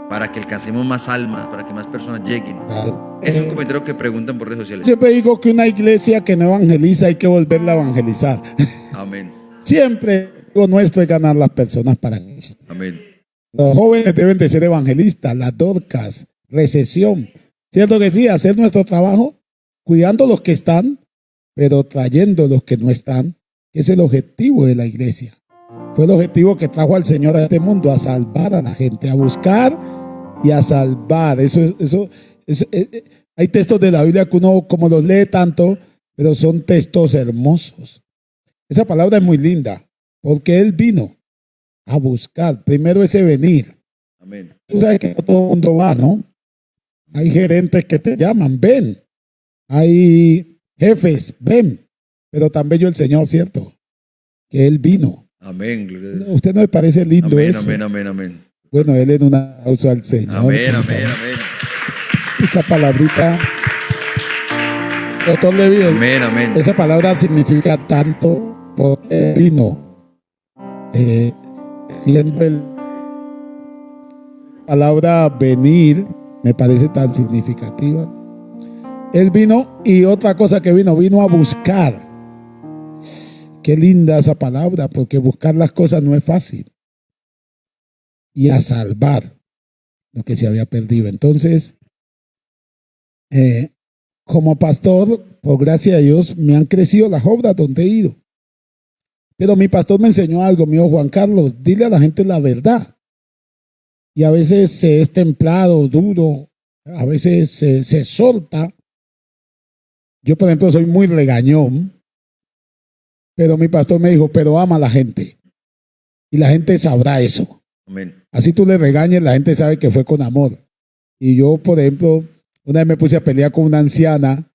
S1: para que alcancemos más almas, para que más personas lleguen?
S2: Claro.
S1: Es un comentario que preguntan por redes sociales.
S2: Siempre digo que una iglesia que no evangeliza hay que volverla a evangelizar.
S1: Amén,
S2: Siempre lo nuestro es ganar las personas para Cristo.
S1: amén,
S2: Los jóvenes deben de ser evangelistas, las Dorcas, recesión. ¿Cierto que sí? Hacer nuestro trabajo, cuidando los que están, pero trayendo los que no están, que es el objetivo de la iglesia. Fue el objetivo que trajo al Señor a este mundo, a salvar a la gente, a buscar y a salvar. Hay textos de la Biblia que uno como los lee tanto, pero son textos hermosos. Esa palabra es muy linda, porque Él vino a buscar. Primero ese venir.
S1: amén,
S2: Tú sabes que no todo el mundo va, ¿no? Hay gerentes que te llaman, ven. Hay jefes, ven. Pero tan bello el Señor, ¿cierto? Que Él vino.
S1: amén, gloria a Dios.
S2: ¿A usted no le parece lindo
S1: Amén,
S2: eso?
S1: amén, amén, amén.
S2: Bueno, Él en un aplauso al Señor.
S1: Amén, amén, amén.
S2: Esa palabrita, doctor Levi,
S1: Amén, amén.
S2: esa palabra significa tanto porque vino. Siendo el palabra venir, me parece tan significativa. Él vino y otra cosa que vino a buscar. Qué linda esa palabra, porque buscar las cosas no es fácil. Y a salvar lo que se había perdido. Entonces, como pastor, por gracia de Dios, me han crecido las obras donde he ido. Pero mi pastor me enseñó algo, me dijo: Juan Carlos, dile a la gente la verdad. Y a veces se es templado, duro, a veces se solta. Yo, por ejemplo, soy muy regañón, pero mi pastor me dijo: pero ama a la gente. Y la gente sabrá eso.
S1: Amén.
S2: Así tú le regañes, la gente sabe que fue con amor. Y yo, por ejemplo, una vez me puse a pelear con una anciana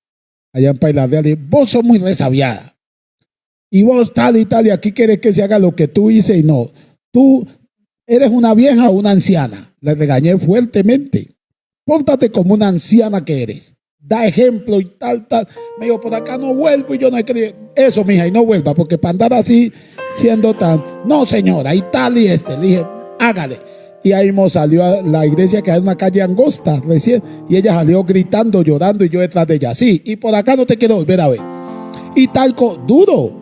S2: allá en Paila Real y dije: vos sos muy resabiada. Y vos tal y tal, y aquí quieres que se haga lo que tú hice y no. Tú eres una vieja o una anciana. Le regañé fuertemente. Pórtate como una anciana que eres. Da ejemplo y tal, tal. Me dijo: por acá no vuelvo. Y yo no he querido. Eso, mija, y no vuelva, porque para andar así, siendo tan. No, señora, y tal y Le dije: hágale. Y ahí mismo salió a la iglesia, que es una calle angosta recién. Y ella salió gritando, llorando, y yo detrás de ella. Sí, y por acá no te quiero volver a ver. Y tal, duro.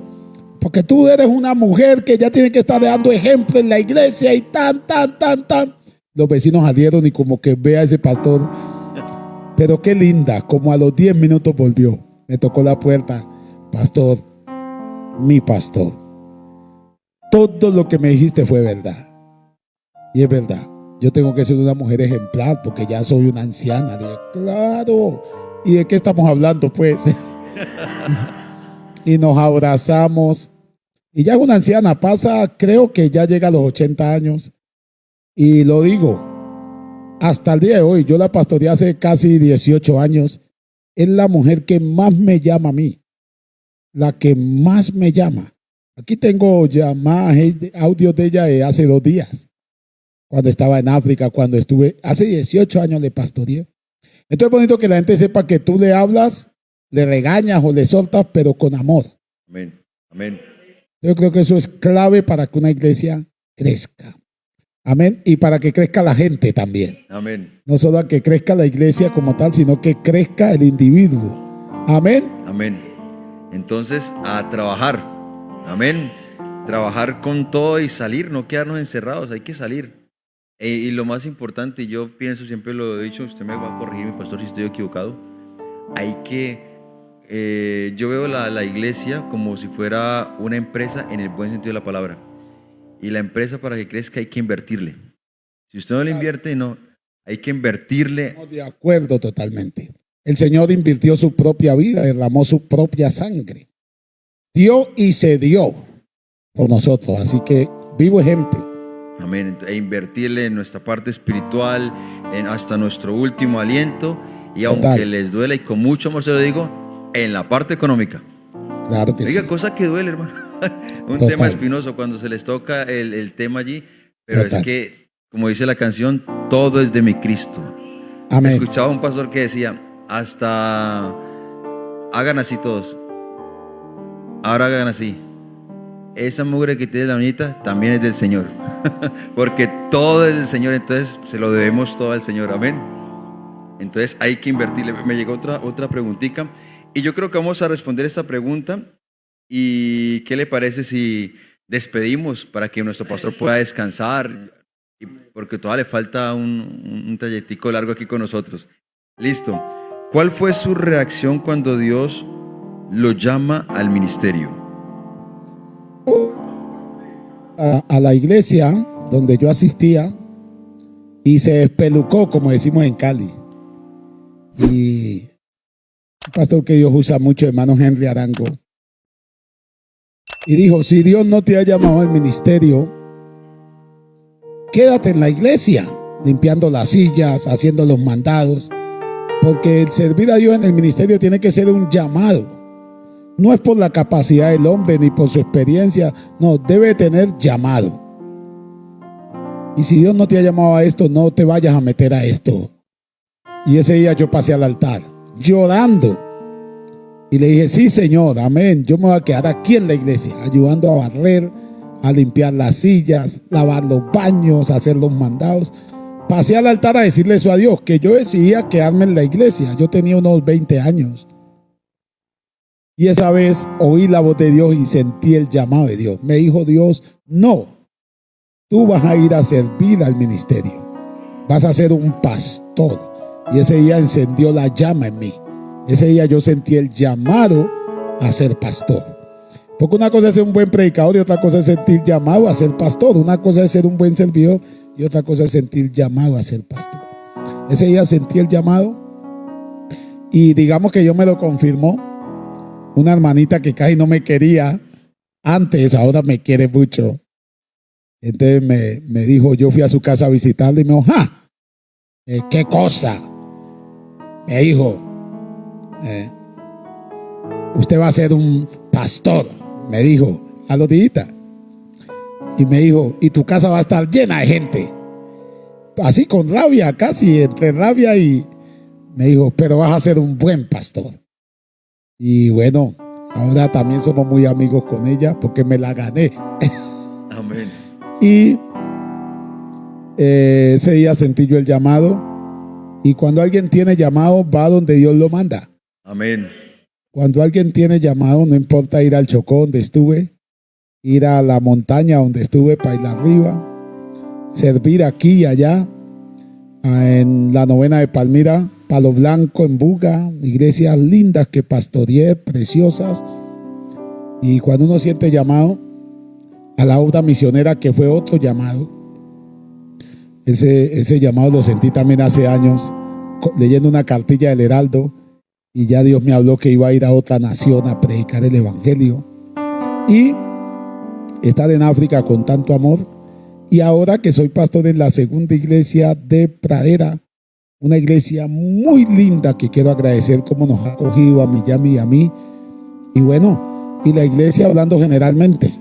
S2: Porque tú eres una mujer que ya tiene que estar dando ejemplo en la iglesia y tan. Los vecinos salieron y como que ve a ese pastor. Pero qué linda, como a los 10 minutos volvió. Me tocó la puerta: pastor, mi pastor, todo lo que me dijiste fue verdad. Y es verdad, yo tengo que ser una mujer ejemplar porque ya soy una anciana. Dije: claro. ¿Y de qué estamos hablando, pues? Y nos abrazamos. Y ya es una anciana, creo que ya llega a los 80 años. Y lo digo, hasta el día de hoy, yo la pastoreé hace casi 18 años. Es la mujer que más me llama a mí. La que más me llama. Aquí tengo llamadas, audios de ella de hace 2 días. Cuando estaba en África, cuando estuve, hace 18 años le pastoreé. Entonces es bonito que la gente sepa que tú le hablas, le regañas o le soltas, pero con amor.
S1: Amén. Amén.
S2: Yo creo que eso es clave para que una iglesia crezca. Amén. Y para que crezca la gente también.
S1: Amén.
S2: No solo que crezca la iglesia como tal, sino que crezca el individuo. Amén.
S1: Amén. Entonces, a trabajar. Amén. Trabajar con todo y salir, no quedarnos encerrados, hay que salir. Y lo más importante, yo pienso, siempre lo he dicho, usted me va a corregir, mi pastor, si estoy equivocado. Hay que, yo veo la iglesia como si fuera una empresa en el buen sentido de la palabra. Y la empresa, para que crezca, hay que invertirle. Si usted no le invierte, no, hay que invertirle.
S2: Estamos de acuerdo totalmente. El Señor invirtió su propia vida, derramó su propia sangre. Dio y se dio por nosotros. Así que, vivo ejemplo.
S1: Amén. E invertirle en nuestra parte espiritual, hasta nuestro último aliento. Y aunque
S2: Total.
S1: les duela, y con mucho amor se lo digo, en la parte económica.
S2: Claro que
S1: Diga,
S2: sí.
S1: cosa que duele, hermano. Un
S2: Total.
S1: tema espinoso cuando se les toca el tema allí. Pero
S2: Total.
S1: es que, como dice la canción, todo es de mi Cristo.
S2: Amén.
S1: Escuchaba a un pastor que decía, hasta hagan así todos. Ahora hagan así. Esa mugre que tiene la uñita también es del Señor. Porque todo es del Señor, entonces se lo debemos todo al Señor. Amén. Entonces hay que invertirle. Me llegó otra preguntita. Y yo creo que vamos a responder esta pregunta. ¿Y qué le parece si despedimos para que nuestro pastor pueda descansar? Porque todavía le falta un trayectico largo aquí con nosotros. Listo. ¿Cuál fue su reacción cuando Dios lo llama al ministerio?
S2: A la iglesia donde yo asistía y se espelucó, como decimos en Cali. Y un pastor que Dios usa mucho, hermano Henry Arango, y dijo: si Dios no te ha llamado al ministerio, quédate en la iglesia, limpiando las sillas, haciendo los mandados, porque el servir a Dios en el ministerio tiene que ser un llamado. No es por la capacidad del hombre ni por su experiencia, no, debe tener llamado. Y si Dios no te ha llamado a esto, no te vayas a meter a esto. Y ese día yo pasé al altar llorando y le dije: sí, Señor, amén, yo me voy a quedar aquí en la iglesia ayudando a barrer, a limpiar las sillas, lavar los baños, hacer los mandados. Pasé al altar a decirle eso a Dios, que yo decidía quedarme en la iglesia. Yo tenía unos 20 años. Y esa vez oí la voz de Dios y sentí el llamado de Dios. Me dijo Dios: no, tú vas a ir a servir al ministerio. Vas a ser un pastor. Y ese día encendió la llama en mí. Ese día yo sentí el llamado a ser pastor. Porque una cosa es ser un buen predicador y otra cosa es sentir llamado a ser pastor. Una cosa es ser un buen servidor y otra cosa es sentir llamado a ser pastor. Ese día sentí el llamado y digamos que Dios me lo confirmó. Una hermanita que casi no me quería antes, ahora me quiere mucho. Entonces me dijo, yo fui a su casa a visitarle y me dijo: ¡ja! ¿Qué cosa? Me dijo, usted va a ser un pastor, me dijo a los días. Y me dijo, y tu casa va a estar llena de gente. Así con rabia, casi entre rabia, y me dijo, pero vas a ser un buen pastor. Y bueno, ahora también somos muy amigos con ella porque me la gané.
S1: Amén.
S2: Y ese día sentí yo el llamado. Y cuando alguien tiene llamado, va donde Dios lo manda.
S1: Amén.
S2: Cuando alguien tiene llamado, no importa ir al Chocó donde estuve, ir a la montaña donde estuve para ir arriba, servir aquí y allá, en la novena de Palmira, Palo Blanco, en Buga, iglesias lindas que pastoreé, preciosas. Y cuando uno siente llamado a la obra misionera, que fue otro llamado, ese llamado lo sentí también hace años, leyendo una cartilla del Heraldo, y ya Dios me habló que iba a ir a otra nación a predicar el evangelio y estar en África con tanto amor. Y ahora que soy pastor en la segunda iglesia de Pradera, una iglesia muy linda que quiero agradecer cómo nos ha acogido a Miami y a mí. Y bueno, y la iglesia, hablando generalmente,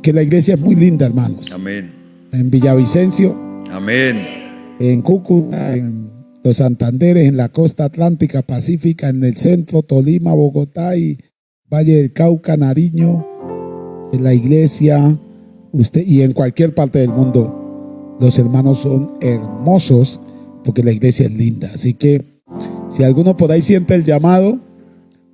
S2: que la iglesia es muy linda, hermanos.
S1: Amén.
S2: En Villavicencio,
S1: Amén.
S2: en Cúcuta, en los Santanderes, en la costa atlántica, pacífica, en el centro, Tolima, Bogotá y Valle del Cauca, Nariño, en la iglesia, usted, y en cualquier parte del mundo, los hermanos son hermosos porque la iglesia es linda. Así que si alguno por ahí siente el llamado,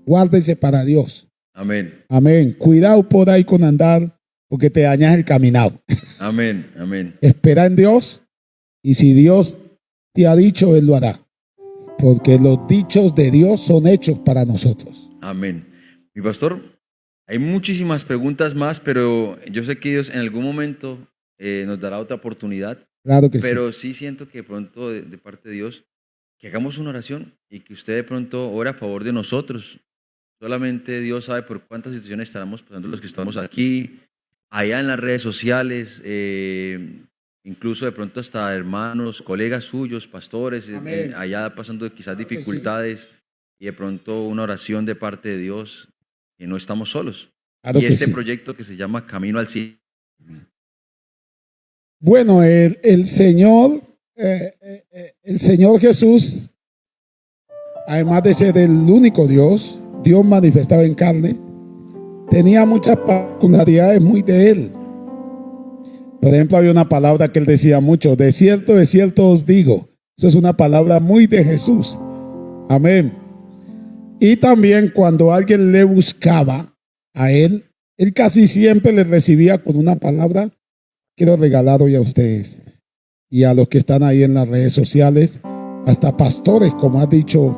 S2: guárdese para Dios.
S1: Amén.
S2: Amén. Cuidado por ahí con andar porque te dañas el caminado.
S1: Amén. Amén.
S2: Espera en Dios y si Dios te ha dicho, Él lo hará. Porque los dichos de Dios son hechos para nosotros.
S1: Amén. Mi pastor, hay muchísimas preguntas más, pero yo sé que Dios en algún momento nos dará otra oportunidad.
S2: Claro que
S1: Pero sí siento que de pronto de parte de Dios, que hagamos una oración y que usted de pronto ore a favor de nosotros. Solamente Dios sabe por cuántas situaciones estaremos pasando los que estamos aquí, allá en las redes sociales, incluso de pronto hasta hermanos, colegas suyos, pastores, allá pasando quizás dificultades y de pronto una oración de parte de Dios, que no estamos solos.
S2: Claro
S1: y
S2: que
S1: este
S2: sí.
S1: proyecto que se llama Camino al Cielo
S2: Bueno, el Señor Jesús, además de ser el único Dios, Dios manifestado en carne, tenía muchas particularidades muy de Él. Por ejemplo, había una palabra que Él decía mucho: de cierto os digo. Eso es una palabra muy de Jesús. Amén. Y también cuando alguien le buscaba a Él, Él casi siempre le recibía con una palabra. Quiero regalar hoy a ustedes y a los que están ahí en las redes sociales, hasta pastores, como ha dicho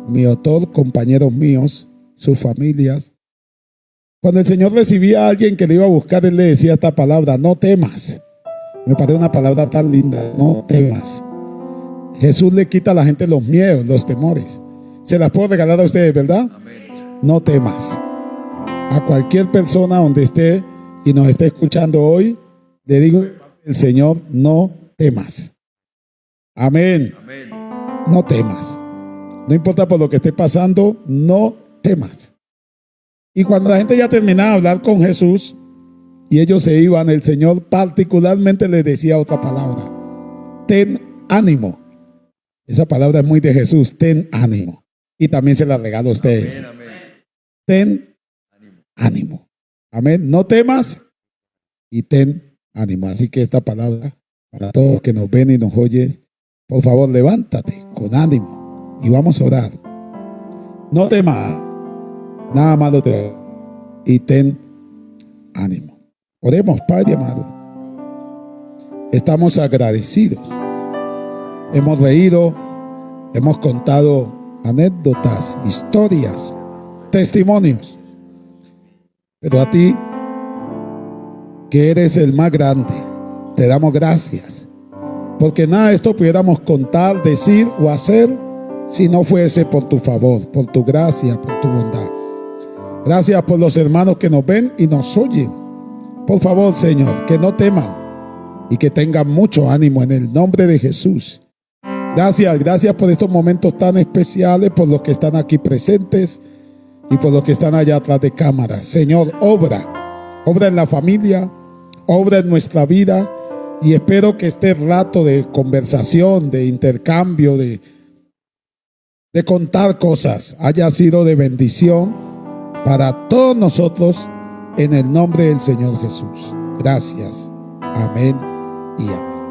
S2: mi autor, compañeros míos, sus familias. Cuando el Señor recibía a alguien que le iba a buscar, Él le decía esta palabra: no temas. Me parece una palabra tan linda: no temas. Jesús le quita a la gente los miedos, los temores. Se las puedo regalar a ustedes, ¿verdad? Amén. No temas. A cualquier persona donde esté y nos esté escuchando hoy, le digo el Señor: no temas. Amén. Amén. No temas. No importa por lo que esté pasando, no temas. Y cuando la gente ya terminaba de hablar con Jesús y ellos se iban, el Señor particularmente les decía otra palabra: ten ánimo. Esa palabra es muy de Jesús: ten ánimo. Y también se la regalo a ustedes. Amén, amén. Ten ánimo. Amén. No temas y ten ánimo. Así que esta palabra, para todos los que nos ven y nos oyen, por favor, levántate con ánimo y vamos a orar. No temas, nada malo te y ten ánimo. Oremos. Padre amado, estamos agradecidos. Hemos reído, hemos contado anécdotas, historias, testimonios, pero a ti, que eres el más grande, te damos gracias, porque nada de esto pudiéramos contar, decir o hacer si no fuese por tu favor, por tu gracia, por tu bondad. Gracias por los hermanos que nos ven y nos oyen. Por favor, Señor, que no teman y que tengan mucho ánimo en el nombre de Jesús. Gracias por estos momentos tan especiales, por los que están aquí presentes y por los que están allá atrás de cámara. Señor, obra en la familia, obra en nuestra vida, y espero que este rato de conversación, de intercambio, de contar cosas, haya sido de bendición para todos nosotros, en el nombre del Señor Jesús. Gracias. Amén y amén.